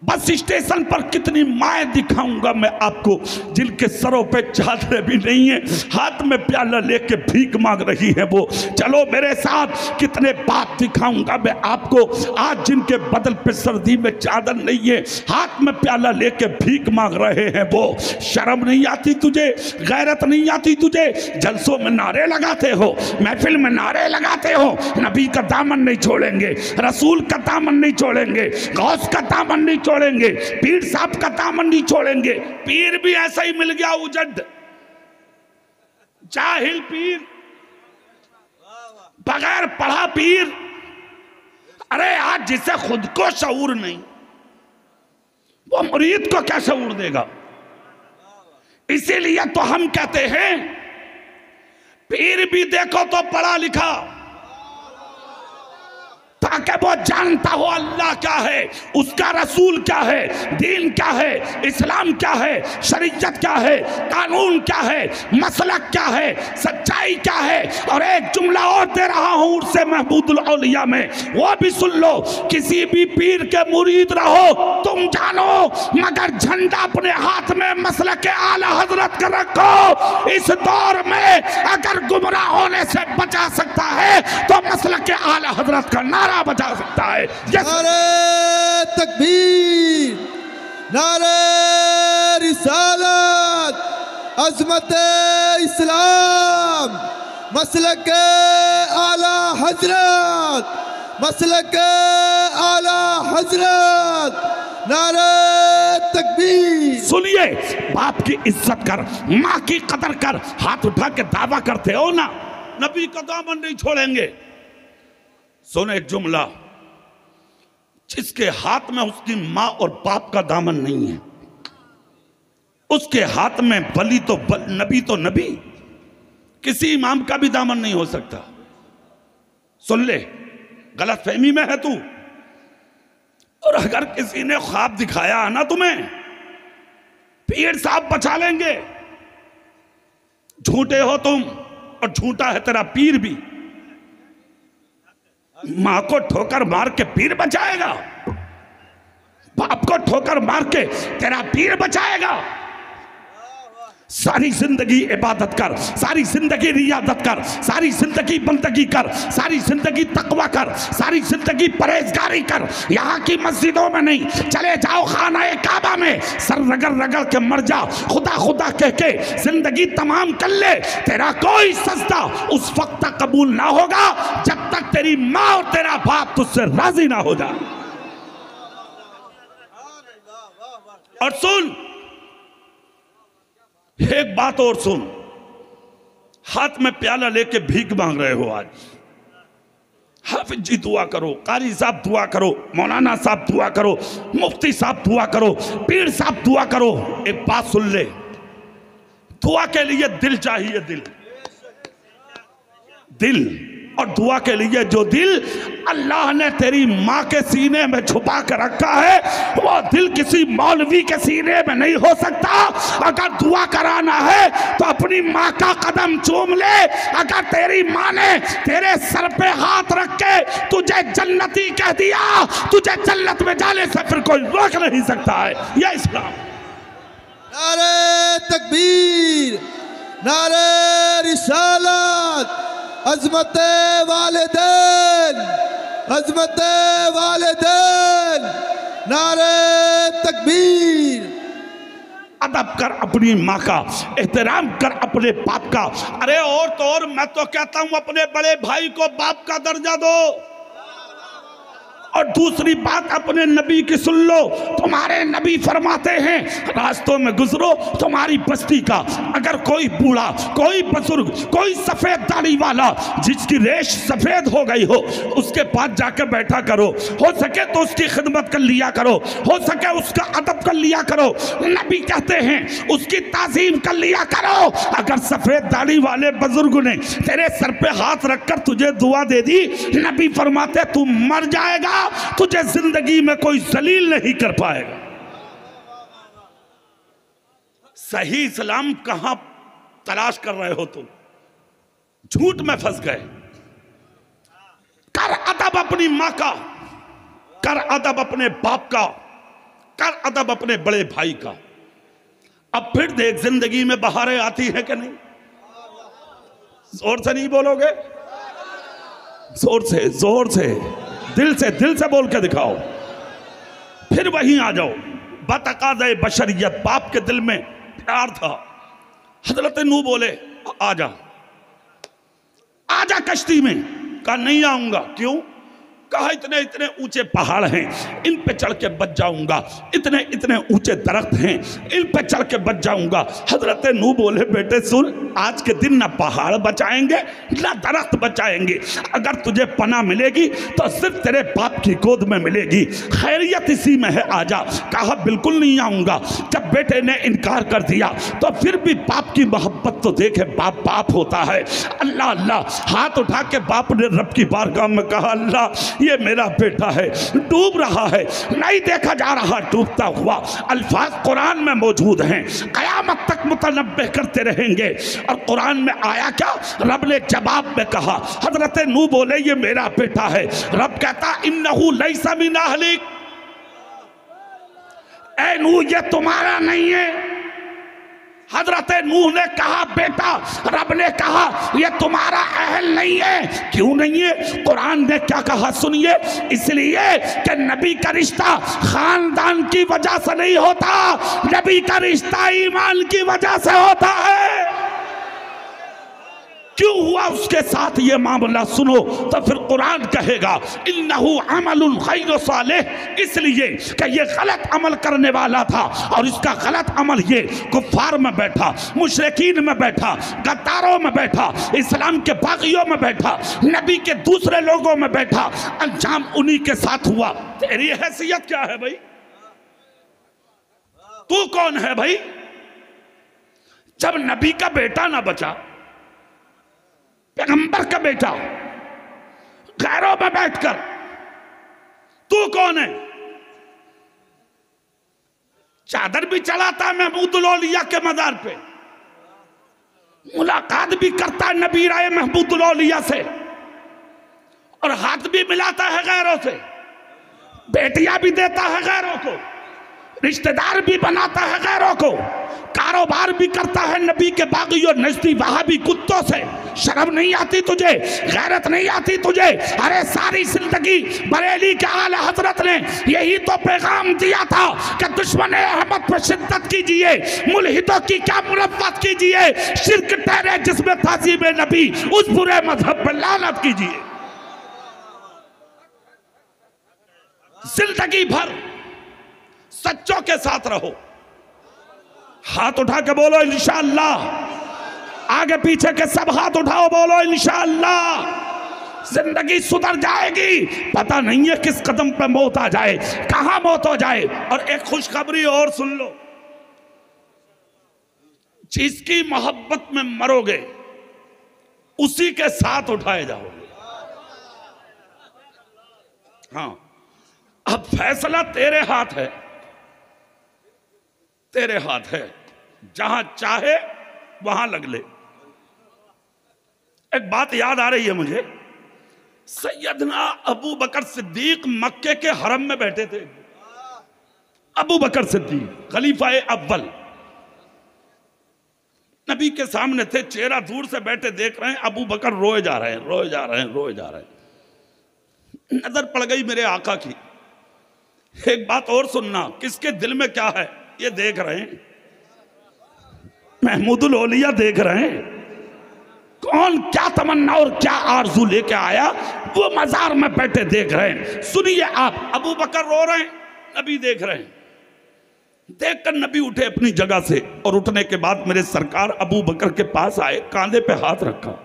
बस स्टेशन पर कितनी माएँ दिखाऊंगा मैं आपको, जिनके सरों पे चादरें भी नहीं है, हाथ में प्याला लेके भीख मांग रही है वो। चलो मेरे साथ कितने बाप दिखाऊंगा मैं आपको, आज जिनके बदल पे सर्दी में चादर नहीं है, हाथ में प्याला लेके भीख मांग रहे हैं वो। शर्म नहीं आती तुझे, गैरत नहीं आती तुझे? जलसों में नारे लगाते हो, महफिल में नारे लगाते हो, नबी का दामन नहीं छोड़ेंगे, रसूल का दामन नहीं छोड़ेंगे, गौस का दामन नहीं छोड़ेंगे, पीर साहब का दामन नहीं छोड़ेंगे। पीर भी ऐसा ही मिल गया उजड़, जाहिल पीर, बगैर पढ़ा पीर। अरे आज जिसे खुद को शऊर नहीं, वो मुरीद को क्या शऊर देगा? इसीलिए तो हम कहते हैं पीर भी देखो तो पढ़ा लिखा, ताकि वो जानता हो अल्लाह क्या है, उसका रसूल क्या है, दीन क्या है, इस्लाम क्या है, शरीयत क्या है, कानून क्या है, मसलक क्या है, सच्चाई क्या है। और एक जुमला और दे रहा हूं उससे महमूदुल औलिया में, वो भी सुन लो। किसी भी पीर के मुरीद रहो तुम जानो, मगर झंडा अपने हाथ में मसलक के आला हजरत का रखो। इस दौर में अगर गुमराह होने से बचा सकता है तो मसलक के आला हजरत का नारा बचा सकता है। नारे तकबीर, नारे रिसालत, अज़मत इस्लाम, मसलक आला हजरत, मसलक आला हजरत, नारे तकबीर। सुनिए, बाप की इज्जत कर, माँ की कदर कर, हाथ उठा के दावा करते हो ना नबी का दामन नहीं छोड़ेंगे। सुन एक जुमला, जिसके हाथ में उसकी माँ और बाप का दामन नहीं है, उसके हाथ में वली तो नबी तो नबी, किसी इमाम का भी दामन नहीं हो सकता। सुन ले, गलत फहमी में है तू। और अगर किसी ने ख्वाब दिखाया ना तुम्हें, पीर साहब बचा लेंगे, झूठे हो तुम और झूठा है तेरा पीर भी। मां को ठोकर मार के पीर बचाएगा, बाप को ठोकर मार के तेरा पीर बचाएगा। सारी जिंदगी इबादत कर, सारी जिंदगी रियादत कर, सारी जिंदगी बंदगी कर, सारी जिंदगी तकवा कर, सारी जिंदगी परहेजगारी कर। यहाँ की मस्जिदों में नहीं, चले जाओ खाना काबा में, सर रगड़ रगड़ के मर जा, खुदा खुदा कह के जिंदगी तमाम कर ले, तेरा कोई सजदा उस वक्त तक कबूल ना होगा जब तक तेरी माँ और तेरा बाप तुझसे राजी ना हो जाए। और सुन, एक बात और सुन, हाथ में प्याला लेके भीख मांग रहे हो आज, हाफिज जी दुआ करो, कारी साहब दुआ करो, मौलाना साहब दुआ करो, मुफ्ती साहब दुआ करो, पीर साहब दुआ करो। एक बात सुन ले, दुआ के लिए दिल चाहिए, दिल। और दुआ के लिए जो दिल अल्लाह ने तेरी माँ के सीने में छुपा कर रखा है, वो दिल किसी मौलवी के सीने में नहीं हो सकता। अगर दुआ कराना है तो अपनी माँ का कदम चूम ले। अगर तेरी माँ ने तेरे सर पे हाथ रख के तुझे जन्नती कह दिया, तुझे जन्नत में जाने से फिर कोई रोक नहीं सकता है। यह इस्लाम। नारे तकबीर, नारे रिसालत, अज़मत वालिदैन, अज़मत वालिदैन, नारे तकबीर। अदब कर अपनी माँ का, एहतराम कर अपने बाप का। अरे और तो और मैं तो कहता हूं अपने बड़े भाई को बाप का दर्जा दो। और दूसरी बात अपने नबी की सुन लो, तुम्हारे नबी फरमाते हैं रास्तों में गुजरो तुम्हारी बस्ती का, अगर कोई बूढ़ा, कोई बुजुर्ग, कोई सफेद दाढ़ी वाला जिसकी रेश सफेद हो गई हो, उसके पास जाकर बैठा करो, हो सके तो उसकी खिदमत कर लिया करो, हो सके उसका अदब कर लिया करो। नबी कहते हैं उसकी ताजीम कर लिया करो। अगर सफेद दाढ़ी वाले बुजुर्ग ने तेरे सर पे हाथ रखकर तुझे दुआ दे दी, नबी फरमाते तू मर जाएगा तुझे जिंदगी में कोई जलील नहीं कर पाएगा। सही इस्लाम कहां तलाश कर रहे हो तुम? झूठ में फंस गए। कर अदब अपनी मां का, कर अदब अपने बाप का, कर अदब अपने बड़े भाई का। अब फिर देख जिंदगी में बहारें आती है कि नहीं? जोर से नहीं बोलोगे? जोर से दिल से बोल के दिखाओ। फिर वहीं आ जाओ। बतकाज़े बशरियत, बाप के दिल में प्यार था। हजरत नूह बोले आजा आजा कश्ती में। कहा नहीं आऊंगा। क्यों? कहा इतने इतने ऊंचे पहाड़ हैं, इन पे चढ़ के बच जाऊंगा। इतने इतने ऊंचे दरख्त हैं, इन पे चढ़ के बच जाऊंगा। हजरत नूह बोले बेटे सुन, आज के दिन ना पहाड़ बचाएंगे ना दरख्त बचाएंगे। अगर तुझे पनाह मिलेगी तो सिर्फ तेरे बाप की गोद में मिलेगी। खैरियत इसी में है, आजा। कहा बिल्कुल नहीं आऊंगा। जब बेटे ने इनकार कर दिया तो फिर भी बाप की मोहब्बत तो देखे, बाप बाप होता है। अल्लाह अल्लाह हाथ उठा के बाप ने रब की बारगाह में कहा अल्लाह ये मेरा बेटा है, डूब रहा है, नहीं देखा जा रहा डूबता हुआ। अल्फाज कुरान में मौजूद हैं, कयामत तक मुतनब्बे करते रहेंगे। और कुरान में आया क्या? रब ने जवाब में कहा, हजरत नूह बोले ये मेरा बेटा है। रब कहता इन्नहु लैसा मिन अहलिक, ऐ नूह ये तुम्हारा नहीं है। हजरत नूह ने कहा बेटा, रब ने कहा ये तुम्हारा अहल नहीं है। क्यों नहीं है? कुरान ने क्या कहा सुनिए, इसलिए कि नबी का रिश्ता खानदान की वजह से नहीं होता, नबी का रिश्ता ईमान की वजह से होता है। क्यों हुआ उसके साथ ये मामला सुनो तो फिर कुरान कहेगा इन्नहु अमलुन गैरु सालिह, इसलिए कि ये गलत अमल करने वाला था। और इसका गलत अमल ये कुफ्फार में बैठा, मुशरिकीन में बैठा, गद्दारों में बैठा, इस्लाम के बागियों में बैठा, नबी के दूसरे लोगों में बैठा, अंजाम उन्हीं के साथ हुआ। तेरी हैसियत क्या है भाई? तू कौन है भाई? जब नबी का बेटा ना बचा, पैगंबर का बेटा गैरों में बैठकर, तू कौन है? चादर भी चलाता है महमूदुल औलिया के मज़ार पे, मुलाकात भी करता है नबी राय महमूदुल औलिया से, और हाथ भी मिलाता है गैरों से, बेटियां भी देता है गैरों को, रिश्तेदार भी बनाता है गैरों को, कारोबार भी करता है नबी के बागियों नजदी वहाबी कुत्तों से। शर्म नहीं आती तुझे? गैरत नहीं आती तुझे? अरे सारी जिंदगी बरेली के आला हजरत ने यही तो पैगाम दिया था कि दुश्मन अहमद पर शिद्दत कीजिए, मुल्हिदों की क्या मुरब्बत कीजिए, शिर्क ठहरे जिसमें ताज़ीम नबी, उस बुरे मजहब पर लानत कीजिए। जिंदगी भर सच्चों के साथ रहो। हाथ उठा के बोलो इंशाअल्लाह। आगे पीछे के सब हाथ उठाओ, बोलो इंशाअल्लाह। जिंदगी सुधर जाएगी। पता नहीं है किस कदम पे मौत आ जाए, कहां मौत हो जाए। और एक खुशखबरी और सुन लो, जिसकी मोहब्बत में मरोगे उसी के साथ उठाए जाओगे। हाँ, अब फैसला तेरे हाथ है, तेरे हाथ है। जहां चाहे वहां लग ले। एक बात याद आ रही है मुझे, सैयदना अबू बकर सिद्दीक मक्के के हरम में बैठे थे। अबू बकर सिद्दीक खलीफाए अव्वल नबी के सामने थे, चेहरा दूर से बैठे देख रहे हैं, अबू बकर रोए जा रहे हैं, रोए जा रहे हैं, रोए जा रहे हैं। नजर पड़ गई मेरे आका की। एक बात और सुनना, किसके दिल में क्या है ये देख रहे हैं, महमूदुल औलिया देख रहे हैं। कौन क्या तमन्ना और क्या आरजू लेके आया, वो मजार में बैठे देख रहे हैं। सुनिए आप, अबू बकर रो रहे हैं, नबी देख रहे हैं। देखकर नबी उठे अपनी जगह से, और उठने के बाद मेरे सरकार अबू बकर के पास आए, कांधे पे हाथ रखा,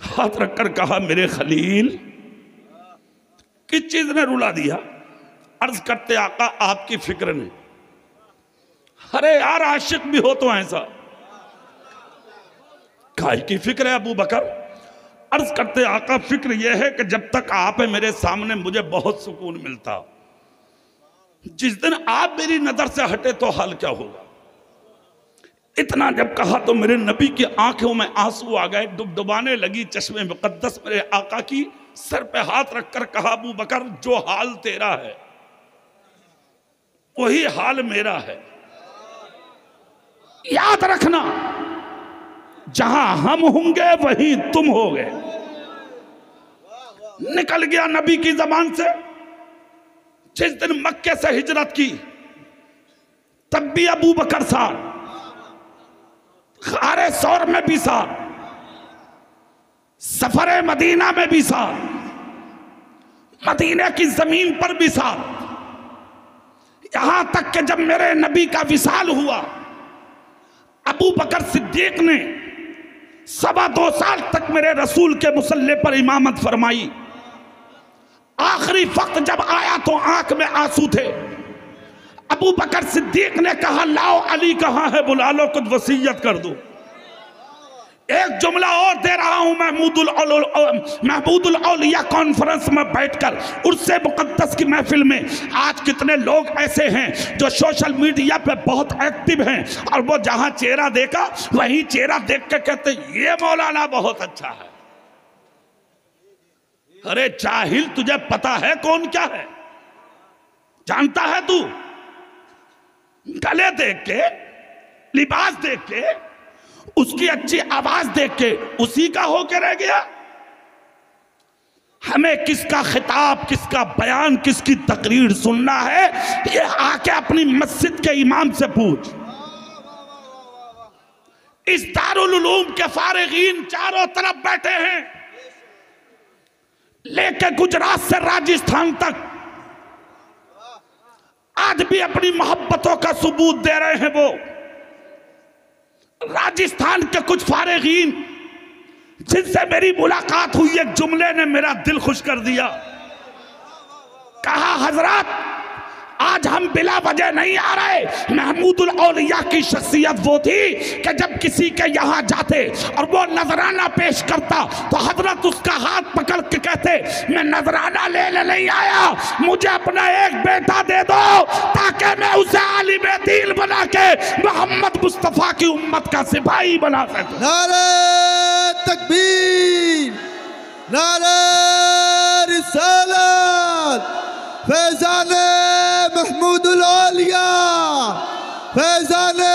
हाथ रखकर कहा मेरे खलील, किस चीज ने रुला दिया? अर्ज करते आका आपकी फिक्र ने। अरे यार आशिक भी हो तो ऐसा, काय की फिक्र है अबू बकर? अर्ज करते आका फिक्र यह है कि जब तक आप है मेरे सामने मुझे बहुत सुकून मिलता, जिस दिन आप मेरी नजर से हटे तो हाल क्या होगा। इतना जब कहा तो मेरे नबी की आंखों में आंसू आ गए, डुबडुबाने लगी चश्मे मुकद्दस मेरे आका की। सर पे हाथ रखकर कहा अबू बकर जो हाल तेरा है वही हाल मेरा है, याद रखना जहां हम होंगे वहीं तुम होगे। निकल गया नबी की जबान से। जिस दिन मक्के से हिजरत की तब भी अबू बकर साथ, खारे सौर में भी साथ, सफरे मदीना में भी साथ, मदीने की जमीन पर भी साथ, यहां तक कि जब मेरे नबी का विसाल हुआ अबू बकर सिद्दीक ने 2.25 साल तक मेरे रसूल के मुसल्ले पर इमामत फरमाई। आखिरी वक्त जब आया तो आंख में आंसू थे। अबू बकर सिद्दीक ने कहा लाओ अली कहां है, बुला लो, कुछ वसीयत कर दो। एक जुमला और दे रहा हूं, महमूदुल औलिया कॉन्फ्रेंस में बैठकर उर्से मुकद्दस की महफिल में आज कितने लोग ऐसे हैं जो सोशल मीडिया पे बहुत एक्टिव हैं और वो जहां चेहरा देखा वहीं चेहरा देख के कहते ये मौलाना बहुत अच्छा है। अरे जाहिल, तुझे पता है कौन क्या है? जानता है तू? गले देख के, लिबास देख के, उसकी अच्छी आवाज देख के उसी का होके रह गया। हमें किसका खिताब, किसका बयान, किसकी तकरीर सुनना है, ये आके अपनी मस्जिद के इमाम से पूछ। इस दारुल उलूम के फारिगीन चारों तरफ बैठे हैं, लेके गुजरात से राजस्थान तक आज भी अपनी मोहब्बतों का सबूत दे रहे हैं। वो राजस्थान के कुछ फारिगीन जिनसे मेरी मुलाकात हुई, एक जुमले ने मेरा दिल खुश कर दिया। कहा हजरत आज हम बिला वजह नहीं आ रहे। महमूदुल औलिया की शख्सियत वो थी कि जब किसी के यहाँ जाते और वो नजराना पेश करता तो हजरत उसका हाथ पकड़ के कहते मैं नजराना लेने नहीं आया, मुझे अपना एक बेटा दे दो ताकि मैं उसे आलिम दीन बना के मोहम्मद मुस्तफा की उम्मत का सिपाही बना सकूं। नारे तकबीर, नारे रिसालत, फैजाने महमूदुल औलिया, फैजाने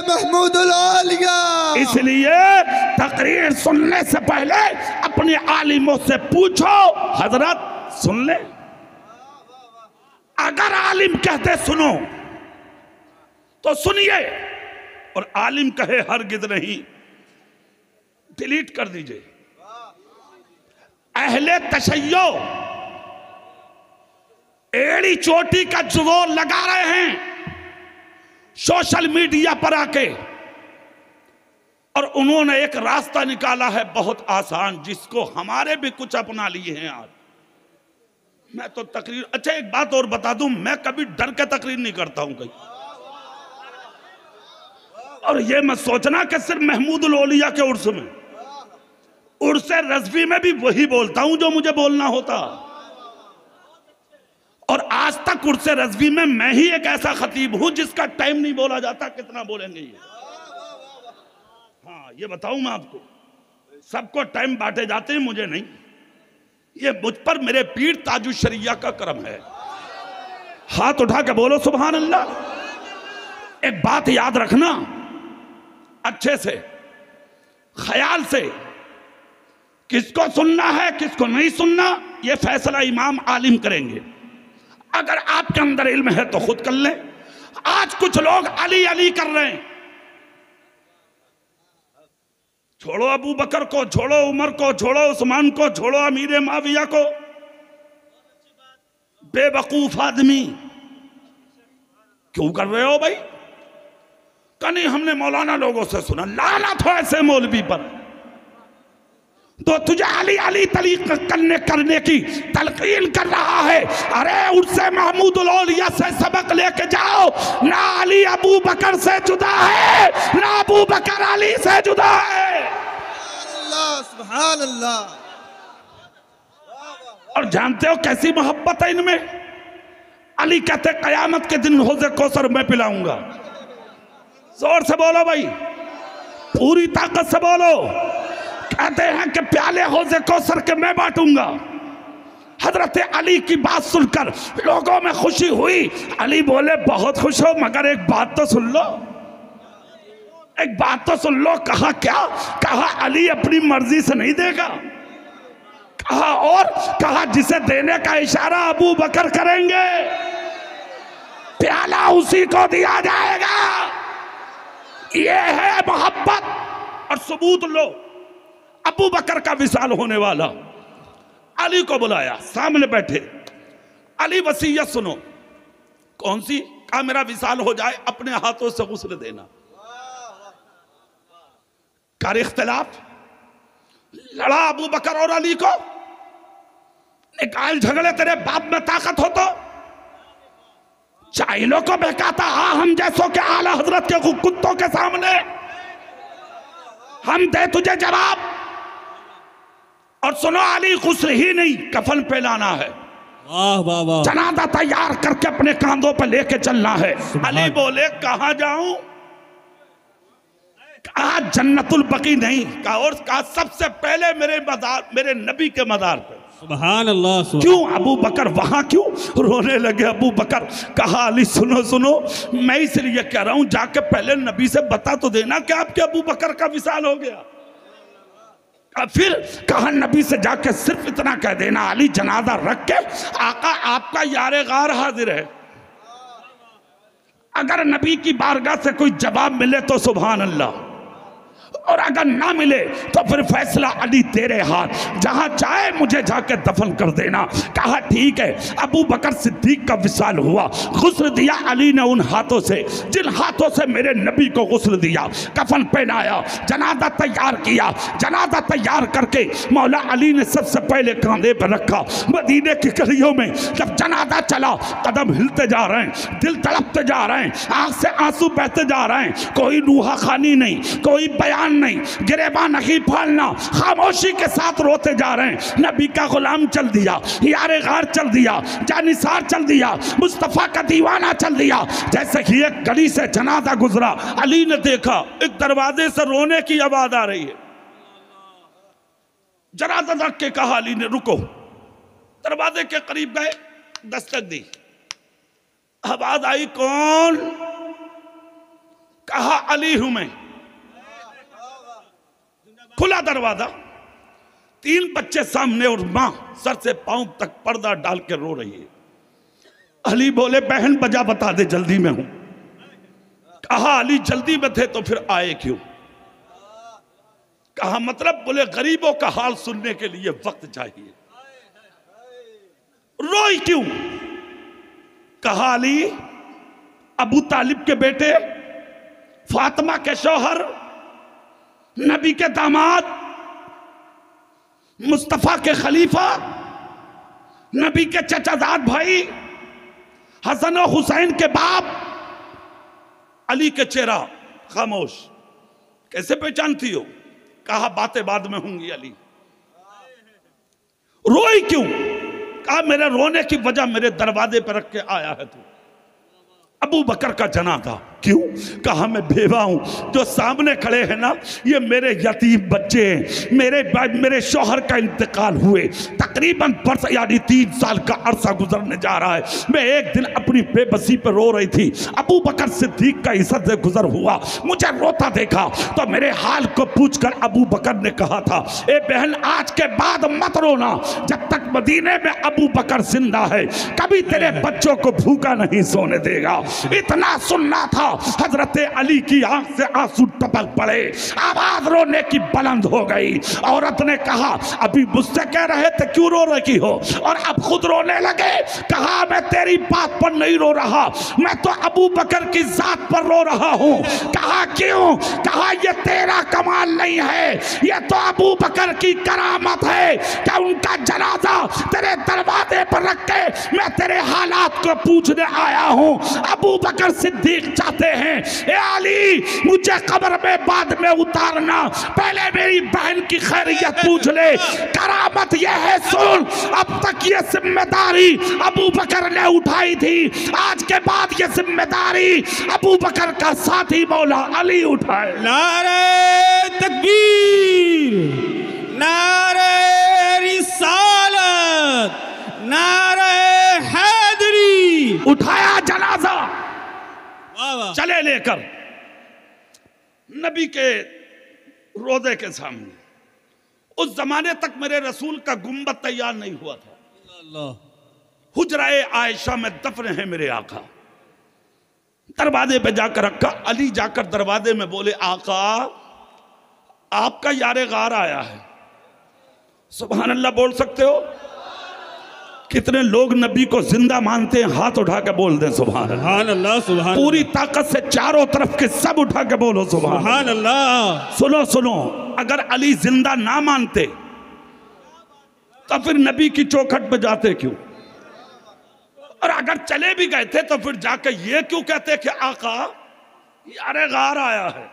महमूदुल औलिया। इसलिए तकरीर सुनने से पहले अपने आलिमों से पूछो हजरत सुन ले। अगर आलिम कहते सुनो तो सुनिए, और आलिम कहे हरगिज नहीं, डिलीट कर दीजिए। अहले तशय्यो एड़ी चोटी का जोर लगा रहे हैं सोशल मीडिया पर आके, और उन्होंने एक रास्ता निकाला है बहुत आसान, जिसको हमारे भी कुछ अपना लिए हैं। आज मैं तो तकरीर, अच्छा एक बात और बता दूं, मैं कभी डर के तकरीर नहीं करता हूं कहीं, और ये मत सोचना कि सिर्फ महमूदुल औलिया के उर्स में, उर्से रज़वी में भी वही बोलता हूं जो मुझे बोलना होता। और आज तक उर्से रज़वी में मैं ही एक ऐसा खतीब हूं जिसका टाइम नहीं बोला जाता। कितना बोलेंगे ये? हाँ ये बताऊं मैं आपको, सबको टाइम बांटे जाते हैं, मुझे नहीं। ये मुझ पर मेरे पीर ताजुश शरिया का करम है। हाथ उठा के बोलो सुभान अल्लाह। एक बात याद रखना अच्छे से, ख्याल से, किसको सुनना है किसको नहीं सुनना ये फैसला इमाम आलिम करेंगे। अगर आपके अंदर इल्म है तो खुद कर लें। आज कुछ लोग अली अली कर रहे हैं। छोड़ो अबू बकर को, छोड़ो उमर को, छोड़ो उस्मान को, छोड़ो अमीर माविया को। बेवकूफ आदमी क्यों कर रहे हो भाई? कहीं हमने मौलाना लोगों से सुना, लानत हो ऐसे मौलवी पर। तो तुझे अली अली तलीक करने की तलकीन कर रहा है। अरे उससे महमूदुल औलिया से सबक लेके जाओ। ना अली अबू बकर से जुदा है, ना अबू बकर अली से जुदा है। अल्लाह सुभान अल्लाह। और जानते हो कैसी मोहब्बत है इनमें? अली कहते कयामत के दिन हौज़े कौसर मैं पिलाऊंगा। जोर से बोलो भाई, पूरी ताकत से बोलो। कहते हैं कि प्याले हौज़े कौसर के मैं बांटूंगा। हजरत अली की बात सुनकर लोगों में खुशी हुई। अली बोले बहुत खुश हो, मगर एक बात तो सुन लो, एक बात तो सुन लो। कहा क्या? कहा अली अपनी मर्जी से नहीं देगा। कहा और कहा जिसे देने का इशारा अबू बकर करेंगे प्याला उसी को दिया जाएगा। ये है मोहब्बत। और सबूत लो, अबू बकर का विसाल होने वाला। अली को बुलाया, सामने बैठे। अली वसीयत सुनो। कौन सी? कहा मेरा विसाल हो जाए अपने हाथों से गुस्ल देना। कर इख्तिलाफ, लड़ा अबू बकर और अली को। निकाल झगड़े, तेरे बाप में ताकत हो तो चाहिलों को बहकाता। हाँ, हम जैसों के आला हजरत के कुत्तों के सामने हम दे तुझे जवाब। और सुनो, अली गुस्ल ही नहीं, कफन पे लाना है। वाह वाह वाह। जनाजा तैयार करके अपने कांधों पे लेके चलना है। अली बोले कहां जाऊं? कहा जन्नतुल बकी नहीं, कहा और कहा सबसे पहले मेरे मज़ार, मेरे नबी के मज़ार पे। सुभान अल्लाह। क्यों अबू बकर वहां क्यों? रोने लगे अबू बकर। कहा अली सुनो सुनो, मैं इसलिए कह रहा हूं जाके पहले नबी से बता तो देना कि आपके अबू बकर का विसाल हो गया। फिर कहा नबी से जाके सिर्फ इतना कह देना अली जनाजा रख के आका आपका यारे गार हाजिर है। अगर नबी की बारगाह से कोई जवाब मिले तो सुभान अल्लाह, और अगर ना मिले तो फिर फैसला अली तेरे हाथ, जहां चाहे मुझे जाके दफन कर देना। कहा ठीक है। अबू बकर सिद्दीक का विसाल हुआ, गुस्ल दिया अली ने उन हाथों से जिन हाथों से मेरे नबी को गुस्ल दिया। कफन पहनाया, जनाजा तैयार किया। जनाजा तैयार करके मौला अली ने सबसे पहले कांधे पर रखा। मदीने की गलियों में जब जनाजा चला, कदम हिलते जा रहे हैं, दिल तड़पते जा रहे हैं, आंख से आंसू बहते जा रहे हैं। कोई रूहा खानी नहीं, कोई बयान नहीं, गिरेबा नहीं फाड़ना, खामोशी के साथ रोते जा रहे हैं। नबी का गुलाम चल दिया, यारे गार चल दिया, जानिसार चल दिया, मुस्तफा का दीवाना चल दिया। जैसे ही एक गली से जनाजा गुजरा, अली ने देखा एक दरवाजे से रोने की आवाज आ रही है। जनाजा रख के कहा अली ने रुको। दरवाजे के करीब गए, दस्तक दी, आवाज आई कौन? कहा अली हूं मैं। खुला दरवाजा, 3 बच्चे सामने और मां सर से पांव तक पर्दा डाल के रो रही है। अली बोले बहन बजा बता दे, जल्दी में हूं। कहा अली जल्दी में थे तो फिर आए क्यों? कहा मतलब? बोले गरीबों का हाल सुनने के लिए वक्त चाहिए। रोई क्यों? कहा अली अबू तालिब के बेटे, फातिमा के शौहर, नबी के दामाद, मुस्तफा के खलीफा, नबी के चचाजाद भाई, हसन और हुसैन के बाप। अली के चेहरा खामोश। कैसे पहचानती हो? कहा बातें बाद में होंगी। अली रोई क्यों? कहा मेरे रोने की वजह मेरे दरवाजे पर रख के आया है तू। अबू बकर का जनाजा। क्यों? कहा मैं बेवा हूं, जो सामने खड़े हैं ना ये मेरे यतीम बच्चे हैं। मेरे शौहर का इंतकाल हुए तकरीबन वर्ष यानी 3 साल का अरसा गुजरने जा रहा है। मैं एक दिन अपनी बेबसी पर रो रही थी, अबू बकर सिद्दीक का हिस्सा से गुजर हुआ, मुझे रोता देखा तो मेरे हाल को पूछकर अबू बकर ने कहा था ए बहन आज के बाद मत रोना, जब तक मदीने में अबू बकर जिंदा है कभी तेरे बच्चों को भूखा नहीं सोने देगा। इतना सुनना था, हजरत अली की आंख से आंसू टपक पड़े, आवाज रोने की बुलंद हो गई। औरत ने कहा अभी मुझसे कह रहे थे क्यों रो रही हो, और अब खुद रोने लगे। कहा मैं तेरी बात पर नहीं रो रहा, मैं तो अबू बकर की जात पर रो रहा हूं। कहा क्यों? कहा ये तेरा कमाल नहीं है, ये तो अबू बकर की करामत है कि उनका जनाजा तेरे दरवाजे पर रख के मैं तेरे हालात को पूछने आया हूं। अबू बकर सिद्दीक चाहते कहते हैं, ए अली मुझे कब्र में बाद में उतारना, पहले मेरी बहन की खैरियत पूछ ले। करामत यह है सुन, अब तक ये जिम्मेदारी अबू बकर ने उठाई थी, आज के बाद ये जिम्मेदारी अबू बकर का साथी मौला अली उठाए। नारे तकबीर, नारे रिसालत, नारे हैदरी। उठाया जनाजा, वाह वाह। चले लेकर नबी के रोजे के सामने। उस जमाने तक मेरे रसूल का गुंबद तैयार नहीं हुआ था। अल्लाह। हुजराए आयशा में दफन है मेरे आका। दरवाजे पे जाकर रखा, अली जाकर दरवाजे में बोले, आका आपका यारे गार आया है। सुभान अल्लाह बोल सकते हो? कितने लोग नबी को जिंदा मानते हैं? हाथ उठा के बोल दें सुभान अल्लाह। सुभान अल्लाह, सुभान पूरी ताकत से चारों तरफ के सब उठा के बोलो सुभान अल्लाह। सुनो सुनो, अगर अली जिंदा ना मानते तो फिर नबी की चौखट पे जाते क्यों? और अगर चले भी गए थे तो फिर जाकर ये क्यों कहते कि आका यारे गार आया है?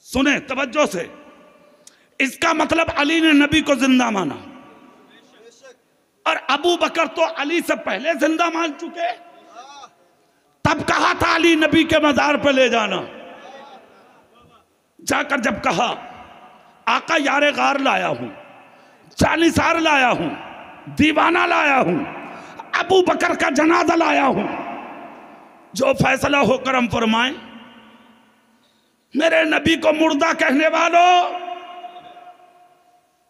सुने तवज्जो से, इसका मतलब अली ने नबी को जिंदा माना, और अबू बकर तो अली से पहले जिंदा मान चुके। तब कहा था अली नबी के मजार पे ले जाना, जाकर जब कहा आका यारे गार लाया हूं, जानिसार लाया हूं, दीवाना लाया हूं, अबू बकर का जनाजा लाया हूं, जो फैसला हो करम फरमाएं। मेरे नबी को मुर्दा कहने वालों,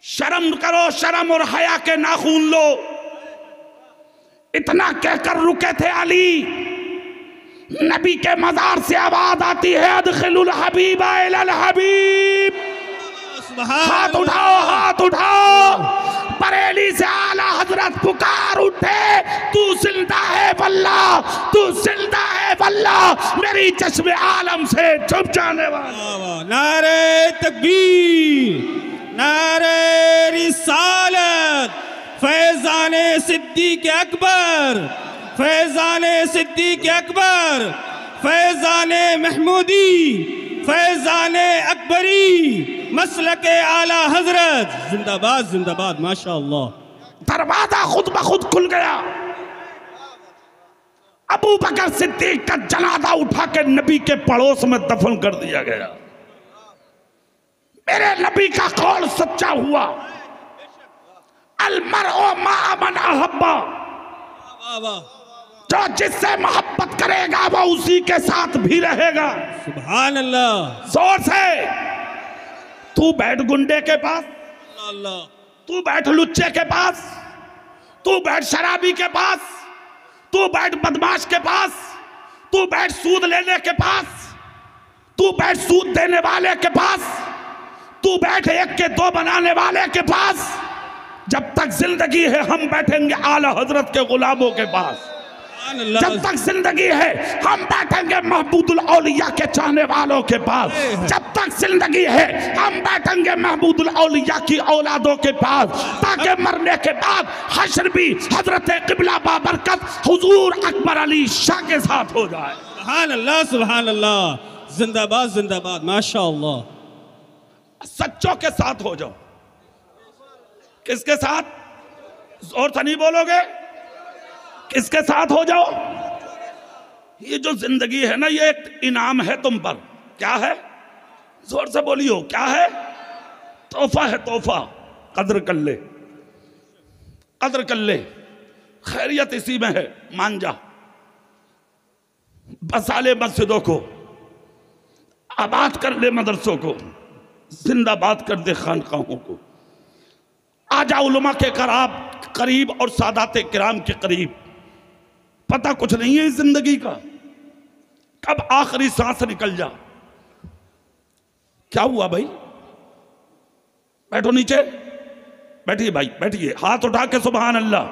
शर्म करो, शर्म और हया के नाखून लो। इतना कहकर रुके थे अली। नबी के मजार से आवाज आती है, अदखिलुल हबीबा इलल हबीब। हाथ उठाओ, हाथ उठाओ। बरेली से आला हजरत पुकार उठे, तू जिंदा है वल्लाह, तू जिंदा है वल्लाह, मेरी चश्मे आलम से छुप जाने वाला। नारे तकबीर, नारे रिसालत, फैजाने सिद्दीक अकबर, फैजाने सिद्दीक अकबर, फैजाने महमूदी, फैजाने अकबरी, मसलके आला हजरत। जिंदाबाद जिंदाबाद, माशाअल्लाह। दरवाजा खुद ब खुद खुल गया। अबू बकर सिद्दीक का जनाजा उठा के नबी के पड़ोस में दफन कर दिया गया। मेरे नबी का कौल सच्चा हुआ, अलमरओ मा मन अहब्बा, जो जिससे मोहब्बत करेगा वो उसी के साथ भी रहेगा। सुभान अल्लाह। जोर से, तू बैठ गुंडे के पास, अल्लाह, तू बैठ लुच्चे के पास, तू बैठ शराबी के पास, तू बैठ बदमाश के पास, तू बैठ सूद लेने के पास, तू बैठ सूद देने वाले के पास, तू बैठ एक के दो बनाने वाले के पास। जब तक जिंदगी है हम बैठेंगे आला हजरत के गुलामों के पास। जब तक जिंदगी है हम बैठेंगे महबूबुल औलिया के चाहने वालों के पास। जब तक जिंदगी है हम बैठेंगे महबूबुल औलिया की औलादों के पास, ताकि मरने के बाद हश्र भी हजरत किबला बाबरकत हुजूर अकबर अली शाह के साथ हो जाए। सुभान अल्लाह, सुभान अल्लाह, जिंदाबाद जिंदाबाद, माशाअल्लाह। सच्चों के साथ हो जाओ। किसके साथ? जोर से नहीं बोलोगे? किसके साथ हो जाओ? ये जो जिंदगी है ना, ये एक इनाम है तुम पर। क्या है? जोर से बोलियो, क्या है? तोहफा है, तोहफा। कद्र कर ले, कद्र कर ले। खैरियत इसी में है, मान जा। बसाले मस्जिदों को, आबाद कर ले मदरसों को, जिंदाबाद कर दे खानकाहों को। आजा उलमा के करीब और सादात किराम के करीब। पता कुछ नहीं है इस जिंदगी का, कब आखिरी सांस निकल जा। क्या हुआ भाई? बैठो नीचे, बैठिए भाई, बैठिए। हाथ उठा के सुभान अल्लाह।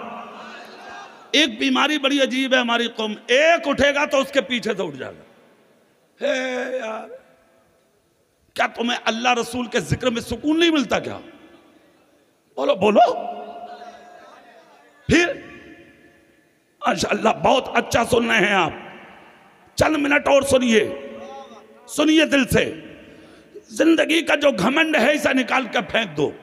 एक बीमारी बड़ी अजीब है हमारी कौम, एक उठेगा तो उसके पीछे से उठ जाएगा। हे यार, क्या तुम्हें अल्लाह रसूल के जिक्र में सुकून नहीं मिलता क्या? बोलो बोलो। फिर माशाअल्लाह बहुत अच्छा सुन रहे हैं आप। चंद मिनट और सुनिए, सुनिए दिल से। जिंदगी का जो घमंड है इसे निकाल कर फेंक दो।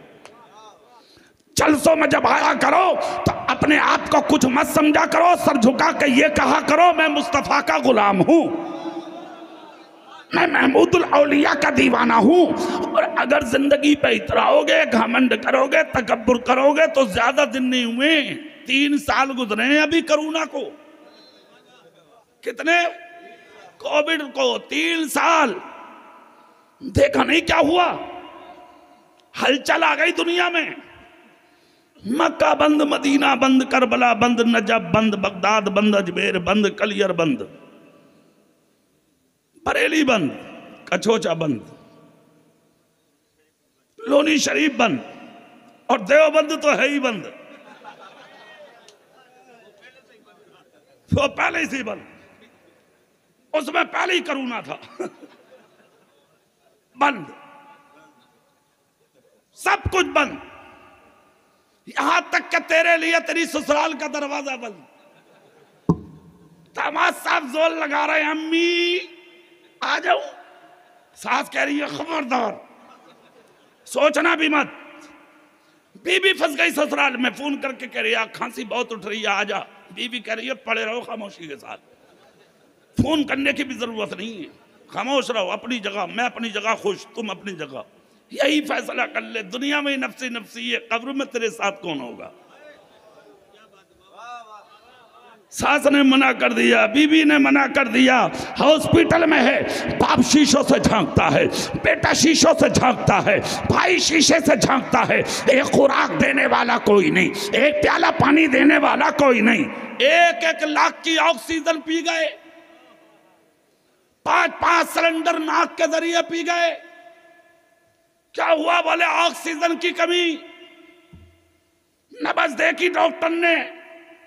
जलसों में जब आया करो तो अपने आप को कुछ मत समझा करो, सर झुका के ये कहा करो मैं मुस्तफा का गुलाम हूं, मैं महमूदुल औलिया का दीवाना हूं। और अगर जिंदगी पे इतराओगे, घमंड करोगे, तकब्बुर करोगे तो ज्यादा दिन नहीं हुए, 3 साल गुजरे हैं अभी कोरोना को। कितने? कोविड को 3 साल। देखा नहीं क्या हुआ? हलचल आ गई दुनिया में। मक्का बंद, मदीना बंद, करबला बंद, नजफ बंद, बगदाद बंद, अजमेर बंद, कलियर बंद, बरेली बंद, कछोचा बंद, लोनी शरीफ बंद, और देवबंद तो है ही बंद, वो पहले ही बंद, उसमें पहले ही कोरोना था। बंद, सब कुछ बंद, यहां तक कि तेरे लिए तेरी ससुराल का दरवाजा बंद। दामाद साहब जोर लगा रहे हैं, अम्मी आ जाऊं, सास कह रही है खबरदार, सोचना भी मत। बीबी फंस गई ससुराल में, फोन करके कह रही है खांसी बहुत उठ रही है आ जा। बीबी कह रही है पड़े रहो खामोशी के साथ, फोन करने की भी जरूरत नहीं है, खामोश रहो अपनी जगह, मैं अपनी जगह खुश, तुम अपनी जगह, यही फैसला कर ले। दुनिया में नफ्सी नफ्सी है, कब्र में तेरे साथ कौन होगा? सास ने मना कर दिया, बीबी ने मना कर दिया, हॉस्पिटल में है, बाप शीशों से झांकता है, बेटा शीशों से झांकता है, भाई शीशे से झांकता है, एक खुराक देने वाला कोई नहीं, एक प्याला पानी देने वाला कोई नहीं। 1-1 लाख की ऑक्सीजन पी गए, 5-5 सिलेंडर नाक के जरिए पी गए। क्या हुआ? बोले ऑक्सीजन की कमी। नब्ज देखी डॉक्टर ने,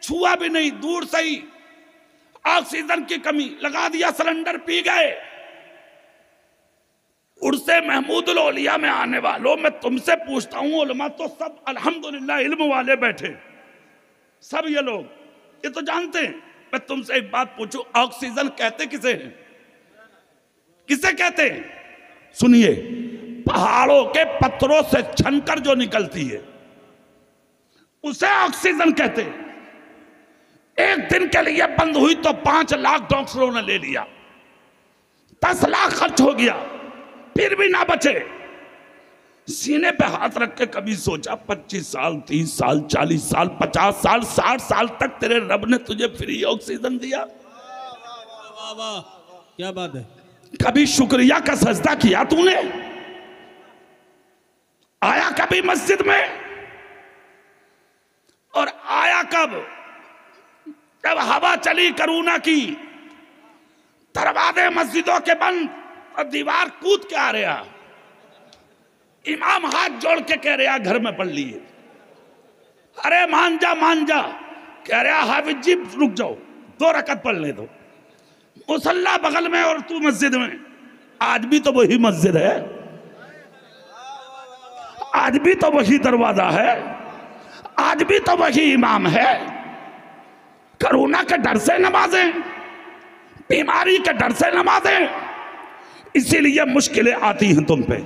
छुआ भी नहीं, दूर से ही ऑक्सीजन की कमी, लगा दिया सिलेंडर, पी गए। उर्से महमूदुल औलिया में आने वालों, मैं तुमसे पूछता हूं, उलमा तो सब अल्हम्दुलिल्लाह इल्म वाले बैठे, सब ये लोग ये तो जानते हैं। मैं तुमसे एक बात पूछूं, ऑक्सीजन कहते किसे हैं? किसे कहते हैं? सुनिए, पहाड़ों के पत्थरों से छनकर जो निकलती है उसे ऑक्सीजन कहते हैं। एक दिन के लिए बंद हुई तो 5 लाख डॉक्टरों ने ले लिया, 10 लाख खर्च हो गया, फिर भी ना बचे। सीने पे हाथ रख के कभी सोचा 25 साल, 30 साल, 40 साल, 50 साल, 60 साल तक तेरे रब ने तुझे फ्री ऑक्सीजन दिया? वाह वाह, क्या बात है। कभी शुक्रिया का सजदा किया तूने? आया कभी मस्जिद में? और आया कब? जब हवा चली कोरोना की, दरवाजे मस्जिदों के बंद और दीवार कूद के आ रहा, इमाम हाथ जोड़ के कह रहा घर में पढ़ लिए, अरे मान जा मान जा, कह रहा हाफिज जी रुक जाओ 2 रकत पढ़ ले दो। मुसल्ला बगल में और तू मस्जिद में। आज भी तो वही मस्जिद है, आज भी तो वही दरवाजा है, आज भी तो वही इमाम है। कोरोना के डर से नमाजें, बीमारी के डर से नमाजें, इसीलिए मुश्किलें आती हैं तुम पे,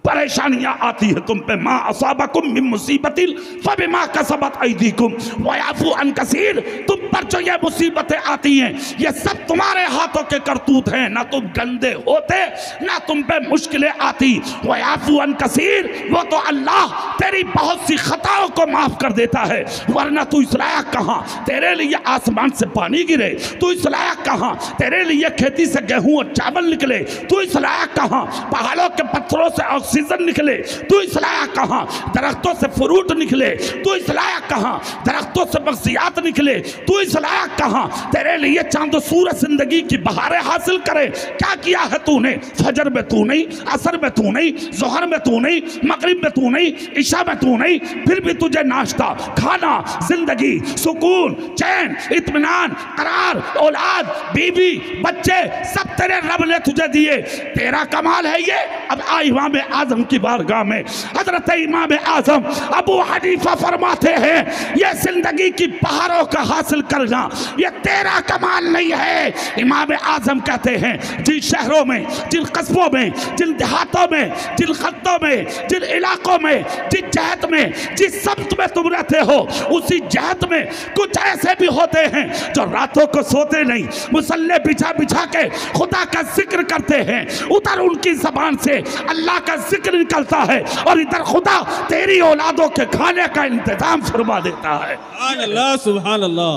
परेशानियां आती है तुम पे। माँ असाबकुम मिन मुसीबतिन फबिमा कसबत ऐदीकुम वयाफू अन कसीर। तुम पर जो ये मुसीबतें आती हैं ये सब तुम्हारे हाथों के करतूत हैं। ना तुम गंदे होते, ना तुम पे मुश्किलें आती। वयाफू अन कसीर, वो तो अल्लाह तेरी बहुत सी खताओं को माफ कर देता है। वरना तू इस लायक कहाँ तेरे लिए आसमान से पानी गिरे, तू इस लायक कहाँ तेरे लिए खेती से गेहूं और चावल निकले, तू इस लायक कहाँ पहाड़ों के पत्थरों से ऑक्सीजन निकले, तू इस लायक कहाँ दरख्तों से फ्रूट निकले, तू इस लायक कहाँ दरख्तों से बख्शियात निकले, तू इस लायक कहाँ तेरे लिए चांद सूरज जिंदगी की बहारें हासिल करे। क्या किया है तूने? फजर में तू नहीं, असर में तू नहीं, जोहर में तू नहीं, मगरिब में तू नहीं, ईशा में तू नहीं, फिर भी तुझे नाश्ता, खाना, जिंदगी, सुकून, चैन, इत्मीनान, करार, औलाद, बीवी, बच्चे सब तेरे रब ने तुझे दिए। तेरा कमाल है ये। अब आ इमाम आजम की बारगाह में हजरत इमाम आजम अबू हनीफा फरमाते हैं, ये जिंदगी की पहाड़ों का हासिल करना ये तेरा कमाल नहीं है। इमाम आजम कहते हैं, जिन शहरों में, जिन कस्बों में, जिन देहातों में, जिन खत्तों में, जिन इलाकों में, जिन जहत में, जिस सब्त में तुम रहते हो, उसी जहत में कुछ ऐसे भी होते हैं जो रातों को सोते नहीं, मुसल्ले बिछा बिछा के खुदा का जिक्र करते हैं। उधर उनकी जबान से अल्लाह का जिक्र निकलता है और इधर खुदा तेरी औलादों के खाने का इंतजाम फरमा देता है। सुभान अल्लाह, सुभान अल्लाह,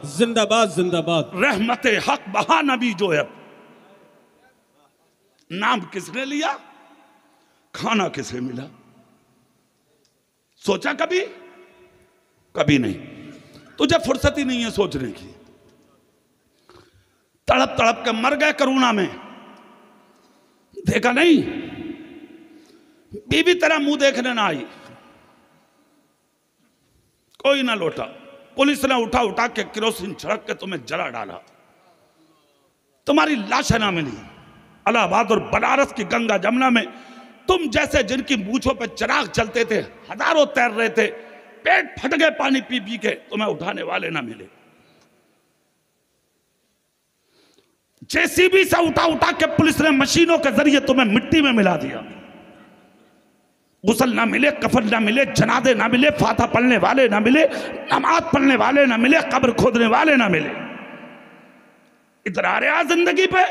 जिंदाबाद जिंदाबाद। रहमत हक बहा नबी जोयब, नाम किसने लिया, खाना किसे मिला, सोचा कभी? कभी नहीं। तुझे फुर्सत ही नहीं है सोचने की। तड़प तड़प के मर गए कोरोना में, देखा नहीं? बीवी तेरा मुंह देखने ना आई, कोई ना लौटा, पुलिस ने उठा उठा के किरोसिन छिड़क के तुम्हें जला डाला, तुम्हारी लाशें ना मिली। इलाहाबाद और बनारस की गंगा जमुना में तुम जैसे जिनकी मूंछों पे चिराग चलते थे हजारों तैर रहे थे, पेट फट गए पानी पी पी के, तुम्हें उठाने वाले ना मिले। जेसीबी से उठा उठा के पुलिस ने मशीनों के जरिए तुम्हें मिट्टी में मिला दिया। गुसल ना मिले, कफन ना मिले, जनादे ना मिले, फाता पढ़ने वाले ना मिले, नमाज पढ़ने वाले ना मिले, कब्र खोदने वाले ना मिले। इधर आ रहा जिंदगी पे,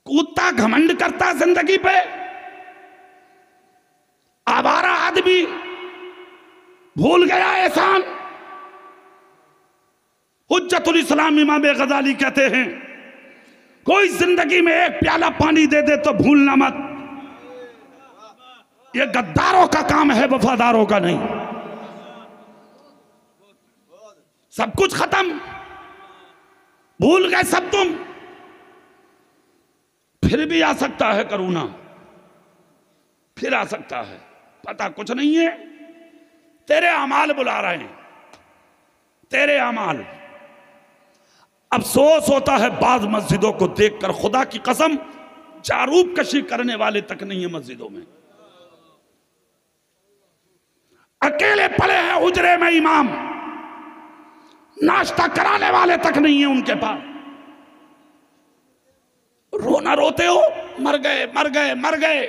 कूदता घमंड करता जिंदगी पे, आवारा आदमी भूल गया एहसान। हुज्जतुल इस्लाम इमाम गजाली कहते हैं, कोई जिंदगी में एक प्याला पानी दे दे तो भूलना मत। ये गद्दारों का काम है, वफादारों का नहीं। सब कुछ खत्म, भूल गए सब तुम। फिर भी आ सकता है करोना, फिर आ सकता है, पता कुछ नहीं है। तेरे अमाल बुला रहे हैं, तेरे अमाल। अफसोस होता है बाज मस्जिदों को देखकर, खुदा की कसम चारूब कशी करने वाले तक नहीं है मस्जिदों में। अकेले पड़े हैं हुजरे में इमाम, नाश्ता कराने वाले तक नहीं है उनके पास। रोना रोते हो, मर गए मर गए मर गए।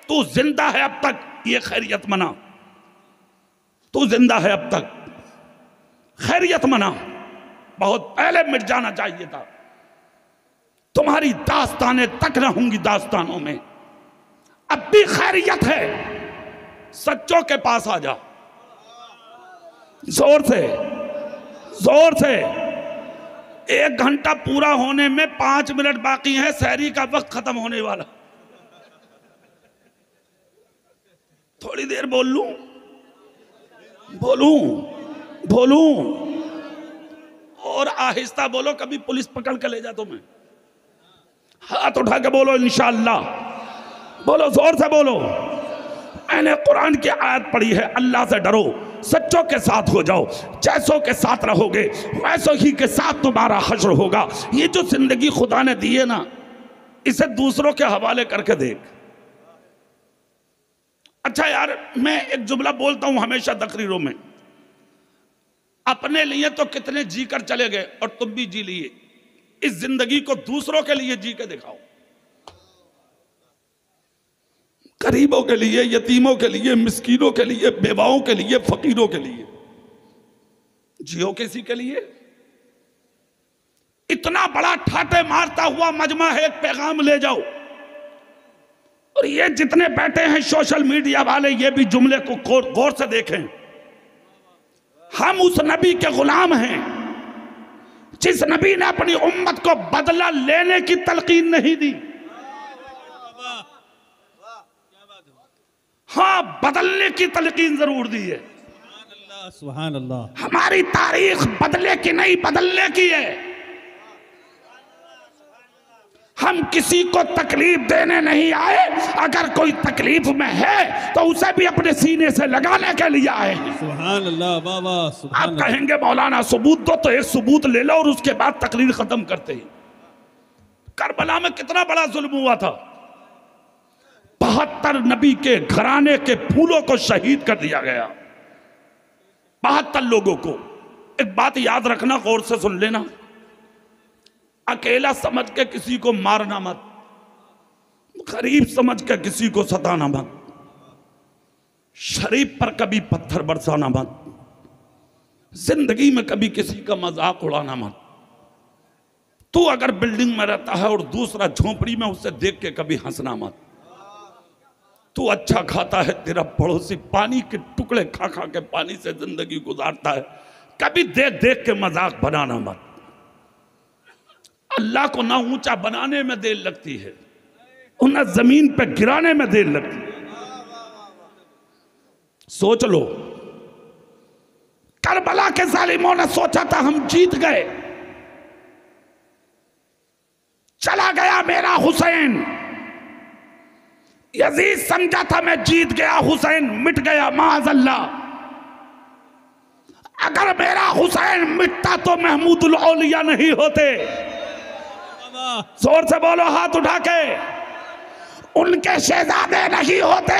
तू जिंदा है अब तक, ये खैरियत मना। तू जिंदा है अब तक, खैरियत मना। बहुत पहले मिट जाना चाहिए था। तुम्हारी दास्तानें तक न होंगी दास्तानों में। अब भी खैरियत है, सच्चों के पास आ जा, जोर से जोर से। 1 घंटा पूरा होने में 5 मिनट बाकी है, सहरी का वक्त खत्म होने वाला। थोड़ी देर बोल लूं, बोलूं बोलूं और आहिस्ता बोलो, कभी पुलिस पकड़ के ले जा तुम्हें। हाथ उठा के बोलो इंशाअल्लाह, बोलो जोर से बोलो। मैंने कुरान की आयत पढ़ी है, अल्लाह से डरो, सच्चों के साथ हो जाओ, जैसों के साथ रहोगे वैसों ही के साथ तुम्हारा हश्र होगा। ये जो जिंदगी खुदा ने दी है ना, इसे दूसरों के हवाले करके देख। अच्छा यार, मैं एक जुमला बोलता हूं हमेशा तकरीरों में, अपने लिए तो कितने जी कर चले गए और तुम भी जी लिए, इस जिंदगी को दूसरों के लिए जी के दिखाओ। गरीबों के लिए, यतीमों के लिए, मिस्कीनों के लिए, बेवाओं के लिए, फकीरों के लिए जियो। किसी के लिए इतना बड़ा ठाटे मारता हुआ मजमा है, एक पैगाम ले जाओ। और ये जितने बैठे हैं सोशल मीडिया वाले, ये भी जुमले को गौर से देखें। हम उस नबी के गुलाम हैं जिस नबी ने अपनी उम्मत को बदला लेने की तलकीन नहीं दी। हाँ, बदलने की तलकीन जरूर दी है। सुभान अल्लाह। हमारी तारीख बदले की नहीं, बदलने की है। हम किसी को तकलीफ देने नहीं आए, अगर कोई तकलीफ में है तो उसे भी अपने सीने से लगाने के लिए आए हैं। सुभान अल्लाह बाबा, सुभान आप कहेंगे मौलाना सबूत दो, तो एक सबूत ले लो और उसके बाद तकरीर खत्म करते हैं। करबला में कितना बड़ा जुल्म हुआ था, 72 नबी के घराने के फूलों को शहीद कर दिया गया, 72 लोगों को। एक बात याद रखना, गौर से सुन लेना, अकेला समझ के किसी को मारना मत, गरीब समझ के किसी को सताना मत, शरीफ पर कभी पत्थर बरसाना मत, जिंदगी में कभी किसी का मजाक उड़ाना मत। तू अगर बिल्डिंग में रहता है और दूसरा झोपड़ी में, उसे देख के कभी हंसना मत। तू अच्छा खाता है, तेरा पड़ोसी पानी के टुकड़े खा खा के पानी से जिंदगी गुजारता है, कभी देख देख के मजाक बनाना मत। अल्लाह को ना ऊंचा बनाने में देर लगती है और ना जमीन पे गिराने में देर लगती है। सोच लो, करबला के जालिमों ने सोचा था हम जीत गए, चला गया मेरा हुसैन। यजीद समझा था मैं जीत गया, हुसैन मिट गया, माअज़ल्लाह। अगर मेरा हुसैन मिटता तो महमूदुल औलिया नहीं होते। जोर से बोलो, हाथ उठा के, उनके शहजादे नहीं होते।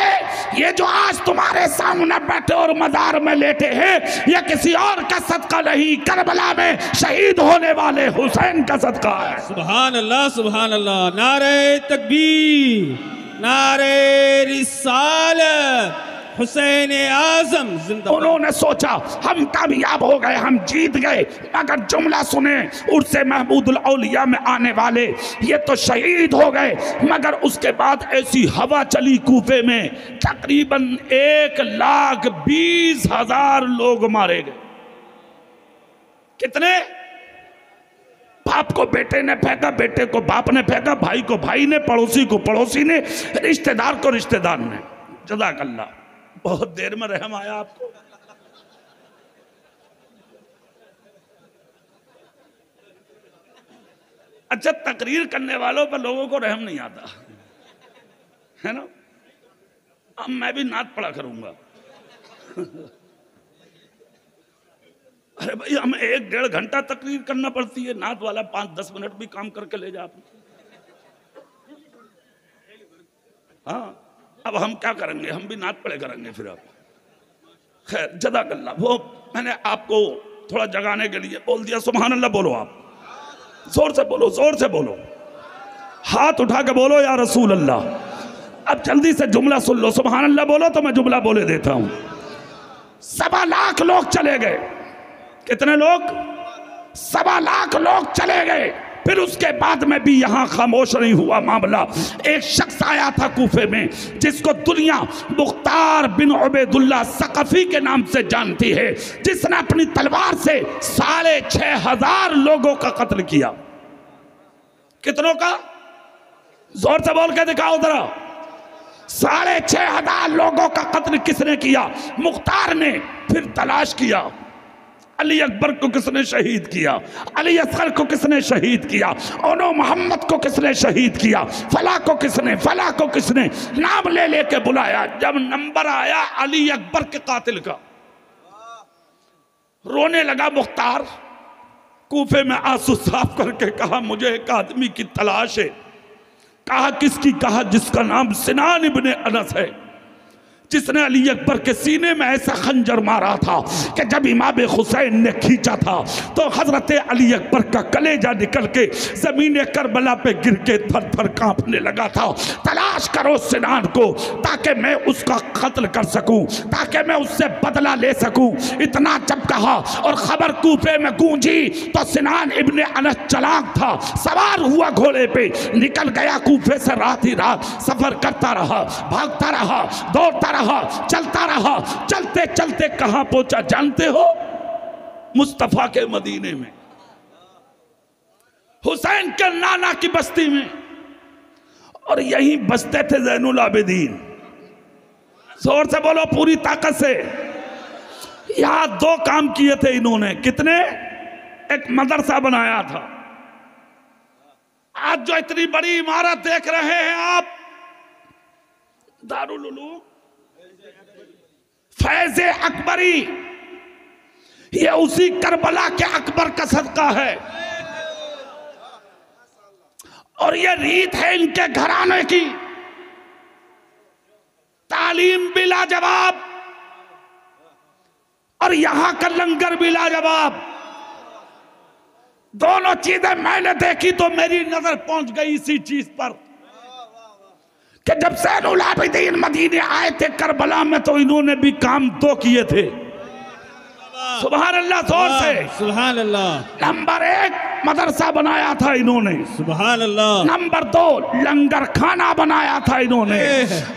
ये जो आज तुम्हारे सामने बैठे और मजार में लेटे हैं, ये किसी और का सदका नहीं, करबला में शहीद होने वाले हुसैन का सदका है। सुभान अल्लाह, सुभान अल्लाह। नारे तकबीर, नारे रिसालत, हुसैन आजम जिंदाबाद। उन्होंने सोचा हम कामयाब हो गए, हम जीत गए, मगर जुमला सुने, उससे महमूदुल औलिया में आने वाले ये तो शहीद हो गए। मगर उसके बाद ऐसी हवा चली कूफे में, तकरीबन 1,20,000 लोग मारे गए। कितने? बाप को बेटे ने फेंका, बेटे को बाप ने फेंका, भाई को भाई ने, पड़ोसी को पड़ोसी ने, रिश्तेदार को रिश्तेदार ने। जज़ाकल्लाह, बहुत देर में रहम आया आपको। अच्छा, तकरीर करने वालों पर लोगों को रहम नहीं आता है ना। अब मैं भी नात पढ़ा करूंगा। अरे भाई, हमें 1-1.5 घंटा तकरीर करना पड़ती है, नात वाला 5-10 मिनट भी काम करके ले जा आप। हाँ, अब हम क्या करेंगे, हम भी नात पढ़े करेंगे फिर। आप खैर, जज़ाकल्लाह। वो मैंने आपको थोड़ा जगाने के लिए बोल दिया। सुभान अल्लाह बोलो, आप जोर से बोलो, जोर से बोलो, हाथ उठा के बोलो या रसूल अल्लाह। अब जल्दी से जुमला सुन लो, सुभान अल्लाह बोलो तो मैं जुमला बोले देता हूं। 1.25 लाख लोग चले गए। कितने लोग? 1.25 लाख लोग चले गए। फिर उसके बाद में भी यहां खामोश नहीं हुआ मामला। एक शख्स आया था कूफे में, जिसको दुनिया मुख्तार बिन उबैदुल्लाह सकफी के नाम से जानती है, जिसने अपनी तलवार से 6,500 लोगों का कत्ल किया। कितनों का? जोर से बोल के दिखाओ जरा। 6,500 लोगों का कत्ल किसने किया? मुख्तार ने। फिर तलाश किया, अली अकबर को किसने शहीद किया, अली असगर को किसने शहीद किया, ओनो मोहम्मद को किसने शहीद किया, फला को किसने, फला को किसने, नाम ले लेके बुलाया। जब नंबर आया अली अकबर के कातिल का, रोने लगा मुख्तार। कूफे में आंसू साफ करके कहा, मुझे एक आदमी की तलाश है। कहा किसकी? कहा जिसका नाम सिनान इब्ने अनस है, जिसने अली अकबर के सीने में ऐसा खंजर मारा था कि जब इमाम हुसैन ने खींचा था तो हजरत अली अकबर का कलेजा निकल के जमीन करबला पे गिर के थर थर कांपने लगा था। तलाश करो सिनान को, ताकि मैं उसका कत्ल कर सकूं, ताकि मैं उससे बदला ले सकूं। इतना जब कहा और खबर कूफे में गूंजी तो सिनान इब्ने अनस चालाक था, सवार हुआ घोड़े पे, निकल गया कूफे से। रात ही रात सफर करता रहा, भागता रहा, दौड़ता रहा, चलता रहा। चलते चलते कहां पहुंचा जानते हो? मुस्तफा के मदीने में, हुसैन के नाना की बस्ती में। और यहीं बसते थे ज़ैनुल आबिदीन। जोर से बोलो, पूरी ताकत से। यहां 2 काम किए थे इन्होंने। कितने? एक मदरसा बनाया था। आज जो इतनी बड़ी इमारत देख रहे हैं आप, दारुल उलूम फैज़ अकबरी, ये उसी करबला के अकबर का सदका है। और ये रीत है इनके घराने की। तालीम भी लाजवाब और यहां का लंगर भी लाजवाब। दोनों चीजें मैंने देखी तो मेरी नजर पहुंच गई इसी चीज पर कि जब ज़ैनुल आबिदीन मदीने आए थे करबला में तो इन्होंने भी काम दो किए थे। सुभान अल्लाह, जोर से सुभान अल्लाह। नंबर 1 मदरसा बनाया था इन्होंने। सुभान अल्लाह। नंबर 2 लंगर खाना बनाया था इन्होंने।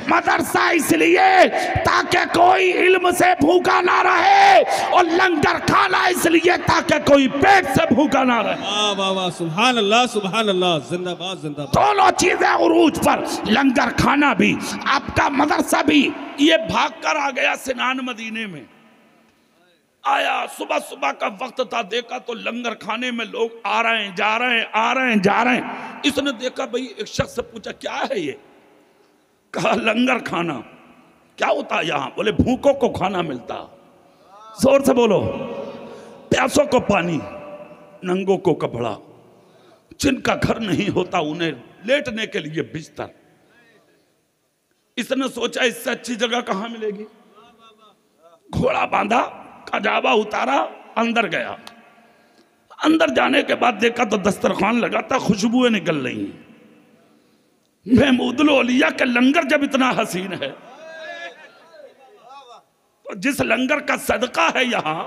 मदरसा इसलिए ताकि कोई इल्म से भूखा ना रहे और लंगर खाना इसलिए ताकि कोई पेट से भूखा ना रहे। वाह वाह वाह, सुभान अल्लाह सुभान अल्लाह, जिंदाबाद जिंदाबाद। दोनों चीजें उरूज पर, लंगर खाना भी, आपका मदरसा भी। ये भाग कर आ गया सिनान मदीने में, आया सुबह सुबह का वक्त था, देखा तो लंगर खाने में लोग आ रहे हैं जा रहे हैं, आ रहे हैं जा रहे हैं। इसने देखा, भाई एक शख्स से पूछा क्या है ये? कहा लंगर खाना। क्या होता है यहाँ? बोले भूखों को खाना मिलता। जोर से बोलो। प्यासों को पानी, नंगों को कपड़ा, जिनका घर नहीं होता उन्हें लेटने के लिए बिस्तर। इसने सोचा इससे अच्छी जगह कहां मिलेगी। घोड़ा बांधा, कजावा उतारा, अंदर गया। अंदर जाने के बाद देखा तो दस्तरखान लगा था, खुशबुएं निकल रही हैं। महमूदुल औलिया के लंगर जब इतना हसीन है तो जिस लंगर का सदका है यहां,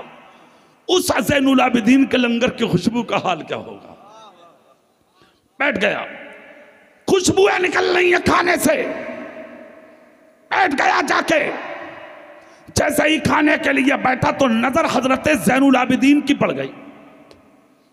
उस ज़ैनुल आबिदीन के लंगर की खुशबू का हाल क्या होगा। बैठ गया, खुशबुएं निकल रही हैं खाने से। बैठ गया जाके, जैसे ही खाने के लिए बैठा तो नजर हजरत ज़ैनुल आबिदीन की पड़ गई।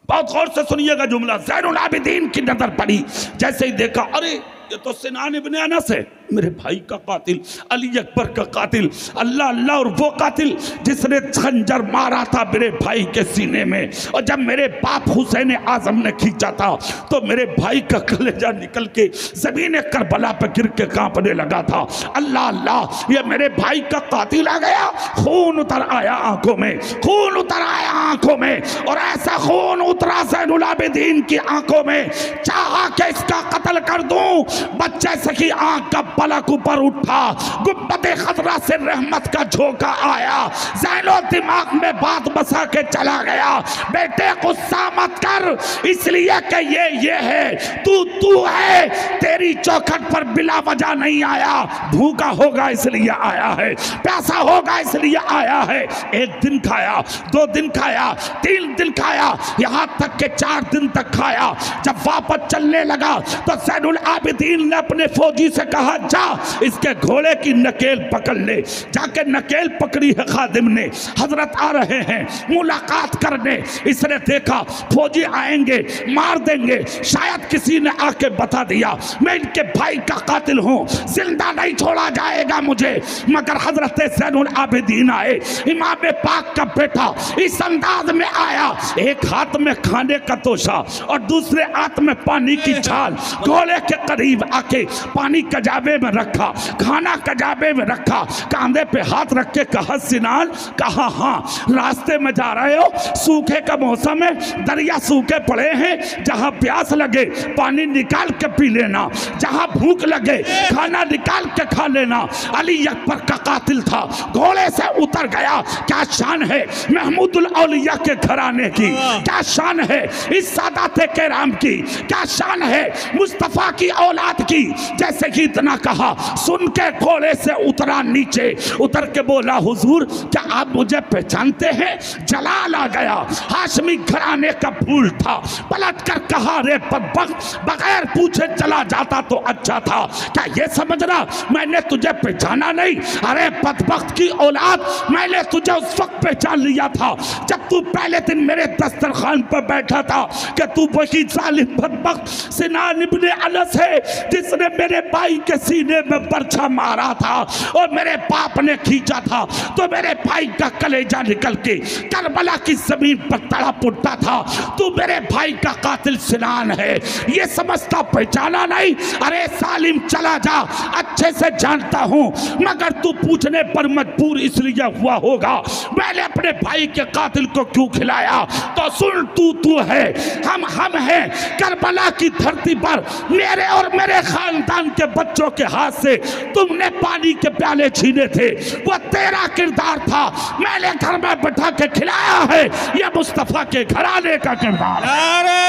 बहुत गौर से सुनिएगा जुमला। ज़ैनुल आबिदीन की नजर पड़ी, जैसे ही देखा, अरे ये तो सिनान इब्ने अनस है, मेरे भाई का कातिल, अली अकबर का कातिल। अल्लाह अल्लाह, और वो कातिल जिसने खंजर मारा था मेरे भाई के सीने में, और जब मेरे बाप हुसैन आजम ने खींचा था तो मेरे भाई का कलेजा निकल के जमीन करबला पे गिर के कांपने लगा था। अल्लाह अल्लाह, ये मेरे भाई का कातिल आ गया। खून उतर आया आंखों में, खून उतर आया आंखों में, और ऐसा खून उतरा ज़ैनुल आबिदीन की आंखों में, चाहा कि इसका कत्ल कर दूं। बच्चे से की आंख का पलक ऊपर उठा, गुब्बते खतरा से रहमत का झोंका आया। ज़ैनो दिमाग में बात बसा के चला गया, बेटे गुस्सा मत कर, इसलिए कि ये है, तू है, तेरी चौखट पर बिला वजह नहीं आया। भूखा होगा इसलिए आया है, प्यासा होगा इसलिए आया है। 1 दिन खाया, 2 दिन खाया, 3 दिन खाया, यहां तक के 4 दिन तक खाया। जब वापस चलने लगा तो ज़ैनुल आबिदीन ने अपने फौजी से कहा, जा इसके घोड़े की नकेल पकड़ ले। जाके नकेल पकड़ी है खादिम ने, हजरत आ रहे हैं मुलाकात करने। इसने देखा फौजी आएंगे, मार देंगे, शायद किसी ने आके बता दिया मैं इनके भाई का कातिल हूं, जिंदा नहीं छोड़ा जाएगा मुझे। मगर हजरत ज़ैनुल आबिदीन आए, इमाम पाक का बेटा, इस अंदाज में आया, एक हाथ में खाने का तोशा और दूसरे हाथ में पानी की छाल, घोड़े के करीब आके पानी कजाबे में रखा, खाना कजाबे में रखा, कांधे पे हाथ रख के कहा, सिनान? कहा हाँ। रास्ते में जा रहे हो, सूखे का मौसम है, दरिया सूखे पड़े हैं, जहां प्यास लगे पानी निकाल के पी लेना, जहां भूख लगे खाना निकाल के खा लेना। अली अकबर का कातिल था, घोड़े से उतर गया। क्या शान है महमूदुल औलिया के घराने की, क्या शान है इस सादाते केराम की, क्या शान है मुस्तफा की औलाद की। जैसे कि इतना कहा, सुन के घोड़े से उतरा नीचे, उतर के बोला, हुजूर क्या आप मुझे पहचानते हैं? जलाल आ गया, हाशमी घराने का फूल था। पलट कर कहा, रे बदबख्त, बगैर पूछे चला जाता तो अच्छा था। क्या ये समझ रहा मैंने तुझे पहचाना नहीं? अरे बदबख्त की औलाद, मैंने तुझे उस वक्त पहचान लिया था जब तू पहले दिन मेरे दस्तरखान पर बैठा था कि तू वही जालिम बदबख्त सिनान इब्ने अनस है जिसने मेरे भाई के सीने में बर्छा मारा था और मेरे बाप ने खींचा था तो मेरे भाई का कलेजा निकल के करबला की जमीन पर तड़प उठता था। तू मेरे भाई का कातिल सिनान है, ये समझता पहचाना नहीं? अरे सालिम चला जा, अच्छे से जानता हूं, मगर तू पूछने पर मजबूर इसलिए हुआ होगा मैंने अपने भाई के कातिल को क्यों खिलाया। तो सुन, तू है, हम हैं। करबला की धरती पर मेरे और मेरे खानदान के बच्चों के हाथ से तुमने पानी के प्याले छीने थे, वो तेरा किरदार था। मैंने घर में बैठा के खिलाया है, ये मुस्तफा के घराने का किरदार। नारे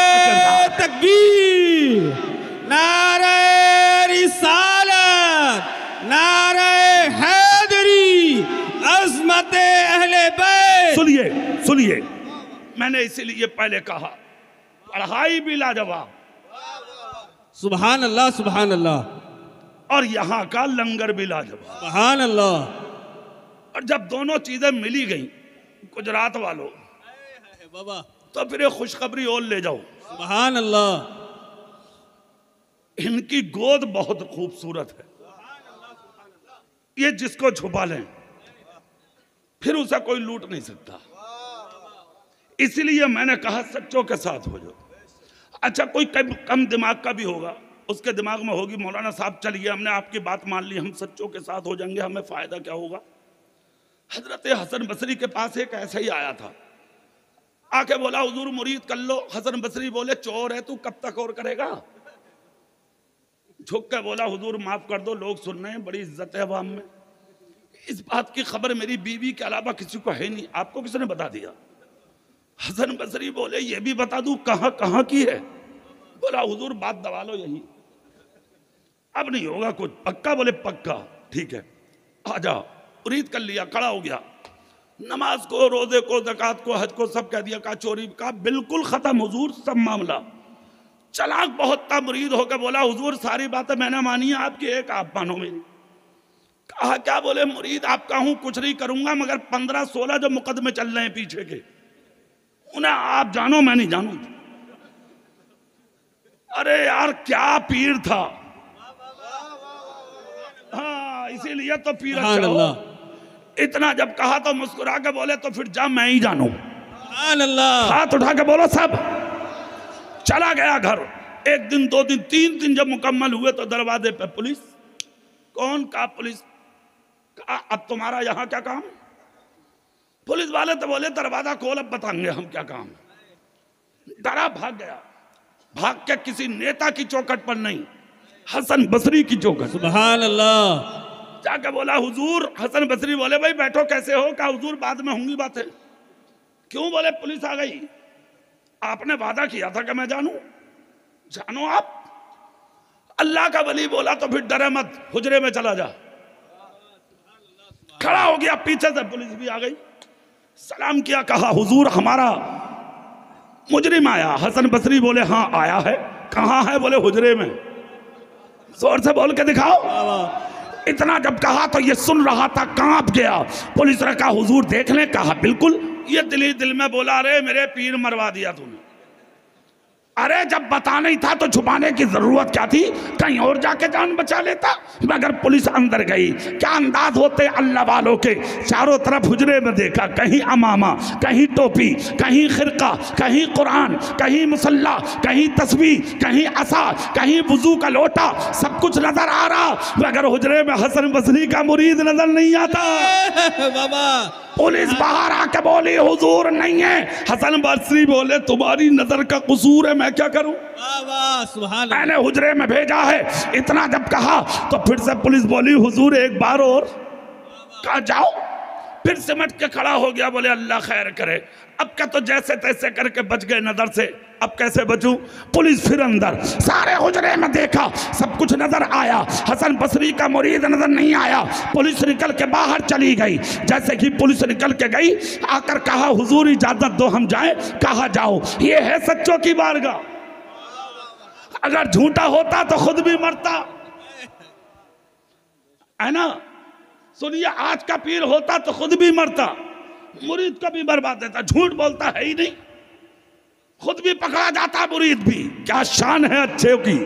तकबीर, नारे रिसालत, नारे हैदरी, अज़मते अहले बैत। सुनिए सुनिए, मैंने इसीलिए पहले कहा पढ़ाई भी लाजवाब, सुभान अल्लाह, सुभान अल्लाह, और यहाँ का लंगर भी लाजवाब। सुभान अल्लाह। और जब दोनों चीजें मिली गई गुजरात वालों, बाबा तो फिर एक खुशखबरी और ले जाओ। सुभान अल्लाह। इनकी गोद बहुत खूबसूरत है, ये जिसको छुपा लें फिर उसे कोई लूट नहीं सकता। इसलिए मैंने कहा सच्चों के साथ हो जाओ। अच्छा, कोई कम दिमाग का भी होगा, उसके दिमाग में होगी मौलाना साहब चलिए हमने आपकी बात मान ली, हम सच्चों के साथ हो जाएंगे, हमें फायदा क्या होगा। हजरत हसन बसरी के पास एक ऐसा ही आया था, आके बोला हुजूर मुरीद कर लो। हसन बसरी बोले चोर है तू, कब तक और करेगा। झुक के बोला हुजूर माफ कर दो, लोग सुन रहे हैं, बड़ी इज्जत है अवाम में। इस बात की खबर मेरी बीवी के अलावा किसी को है नहीं, आपको किसने बता दिया। हसन बसरी बोले ये भी बता दूं कहां कहां की है। बोला हुजूर बात दबा लो यही, अब नहीं होगा कुछ, पक्का। बोले पक्का, ठीक है आ जाओ। मुरीद कर लिया, खड़ा हो गया, नमाज को, रोजे को, ज़कात को, हज को सब कह दिया। कहा चोरी का बिल्कुल खत्म हुजूर सब मामला। चलाक बहुत था, मुरीद होकर बोला हुजूर सारी बातें मैंने मानी है आपकी, एक आप मानो मेरी। कहा क्या। बोले मुरीद आपका हूं, कुछ नहीं करूंगा, मगर 15-16 जो मुकदमे चल रहे हैं पीछे के, उन्हें आप जानो मैं नहीं जानू। अरे यार क्या पीर था, हाँ इसीलिए तो पीर अच्छा हो। इतना जब कहा तो मुस्कुरा के बोले तो फिर जा मैं ही जानू। हाथ उठा के बोलो सब। चला गया घर। एक दिन, 2 दिन, 3 दिन जब मुकम्मल हुए तो दरवाजे पे पुलिस। कौन? का पुलिस। कहा अब तुम्हारा यहाँ क्या काम। पुलिस वाले तो बोले दरवाजा खोल, अब बताएंगे हम क्या काम। डरा भाग गया, भाग के किसी नेता की चौखट पर नहीं, हसन बसरी की चौखट। सुभान अल्लाह। जाके बोला हुजूर। हसन बसरी बोले भाई बैठो, कैसे हो। कहा हुजूर बाद में होंगी बातें। क्यों? बोले पुलिस आ गई, आपने वादा किया था कि मैं जानू। जानो आप। अल्लाह का वली बोला तो फिर डरे मत, हुजरे में चला जा। खड़ा हो गया, पीछे से पुलिस भी आ गई, सलाम किया, कहा हुजूर हमारा मुजरिम आया। हसन बसरी बोले हाँ आया है। कहाँ है? बोले हुजरे में। जोर से बोल के दिखाओ। इतना जब कहा तो ये सुन रहा था, कांप गया। पुलिस ने कहा हुजूर देख लें। कहा बिल्कुल। ये दिल ही दिल में बोला अरे मेरे पीर मरवा दिया तूने। अरे जब बताना ही था तो छुपाने की जरूरत क्या थी, कहीं और जाके जान बचा लेता। मगर पुलिस अंदर गई। क्या अंदाज होते अल्लाह वालों के। चारों तरफ हुजरे में देखा, कहीं अमामा, कहीं टोपी, कहीं खिरका, कहीं कुरान, कहीं मुसल्ला, कहीं तस्बीह, कहीं असा, कहीं वुजू का लोटा, सब कुछ नजर आ रहा, मगर हुजरे में हसन बसरी का मुरीद नजर नहीं आता। बाबा पुलिस बाहर आके बोली हुजूर नहीं है। हसन बसरी बोले तुम्हारी नजर का कसूर है, मैं क्या करूं। मैंने हुजरे में भेजा है। इतना जब कहा तो फिर से पुलिस बोली हुजूर एक बार और। कहा जाओ। फिर सिमट के खड़ा हो गया, बोले अल्लाह खैर करे। अब क्या तो जैसे तैसे करके बच गए नजर से, अब कैसे बचूं। पुलिस फिर अंदर, सारे हुजरे में देखा, सब कुछ नजर आया, हसन बसरी का मुरीद नजर नहीं आया। पुलिस निकल के बाहर चली गई। जैसे कि पुलिस निकल के गई, आकर कहा हुजूर इजाजत दो हम जाएं। कहा जाओ, ये है सच्चों की बारगाह। अगर झूठा होता तो खुद भी मरता, है ना। सुनिए, आज का पीर होता तो खुद भी मरता, मुरीद को भी बर्बाद देता। झूठ बोलता है ही नहीं, खुद भी पकड़ा जाता, मुरीद भी। क्या शान है अच्छे की,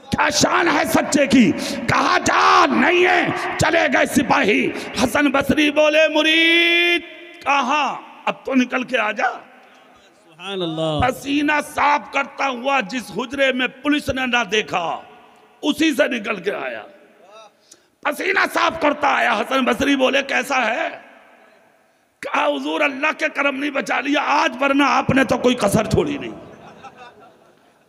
क्या शान है सच्चे की। कहा जा नहीं है। चले गए सिपाही। हसन बसरी बोले मुरीद कहाँ, अब तो निकल के आ जा। सुभान अल्लाह। पसीना साफ करता हुआ जिस हुजरे में पुलिस ने ना देखा, उसी से निकल के आया। पसीना साफ करता आया। हसन बसरी बोले कैसा है। कहा हुजूर अल्लाह के करम नहीं बचा लिया आज, वरना आपने तो कोई कसर छोड़ी नहीं।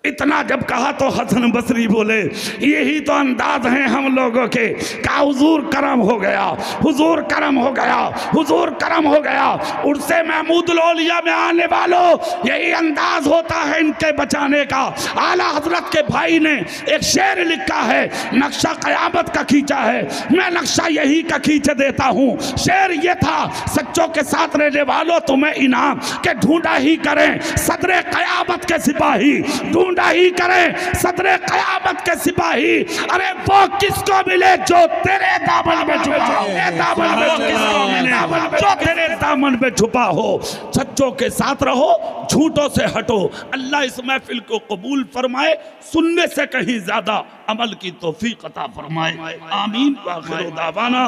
इतना जब कहा तो हसन बसरी बोले यही तो अंदाज है हम लोगों के, का हुजूर करम हो गया, हुजूर करम हो गया, हुजूर करम हो गया। उर्से महमूदुल औलिया में आने वालों यही अंदाज होता है इनके बचाने का। आला हजरत के भाई ने एक शेर लिखा है, नक्शा कयामत का खींचा है, मैं नक्शा यही का खींच देता हूँ। शेर ये था, सच्चों के साथ रहने वालों तुम्हें इनाम के ढूंढा ही करें सदरे कयामत के सिपाही, ढूंढा ही करें सदरे कयामत के सिपाही। अरे वो किसको मिले जो तेरे दामन में छुपा हो, दामन में किसको मिले जो तेरे दामन में छुपा हो। सच्चों के साथ रहो, झूठों से हटो। अल्लाह इस महफिल को कबूल फरमाए, सुनने से कहीं ज्यादा अमल की तौफीक अता फरमाए। आमीन व आखिर दावाना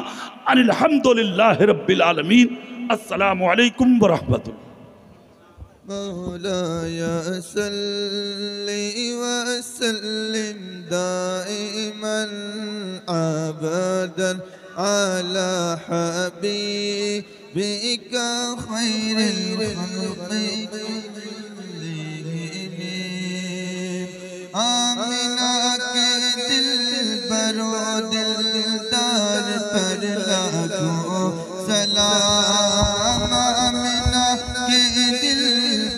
अनिल हम्दुलिल्लाहि रब्बिल आलमीन। अस्सलामु अलैकुम व रहमतुल्लाह। मौलाया सल्ली व सल्लिम दाइमन अबदन अला हबीबिका खैरिल खल्क़ि आमिना के दिल बरो दिलदार पर लाखों सलाम। आमिना के दिल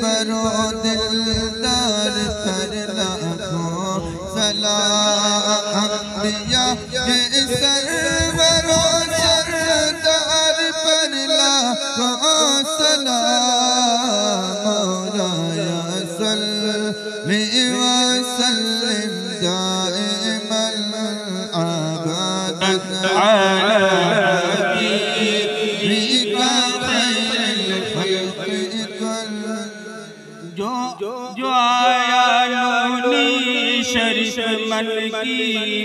बरो दिलदार पर लाखों सलाम। अंबिया के सरवरो सरदार पर लाखों सलाम। मौलाया सल्ली व सल्लिम दाइमन अबदन अला हबीबिका खैरिल खल्क़ि जो आया नूनी शरीफ मन की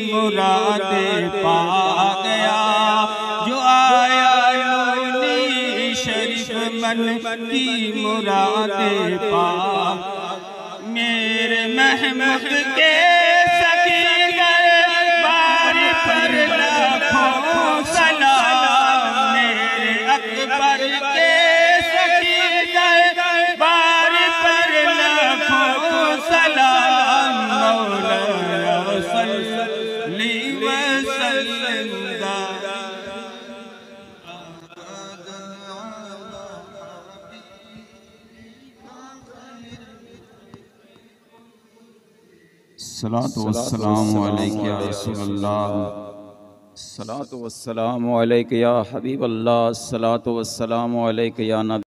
मुरादें पा गया। जो आया नूनी शरीफ मन की मुरादें पा। मेरे महमूद के सखी दरबार पर लाखों सलाम। मेरे अकबर के सखी दरबार पर लाखों सलाम। मौलाया सल्ली व सल्लिम सलातो वस्सलामु अलैका या रसूलल्लाह, सलातो वस्सलामु अलैका या हबीबल्लाह, सलातो वस्सलामु अलैका या नबी।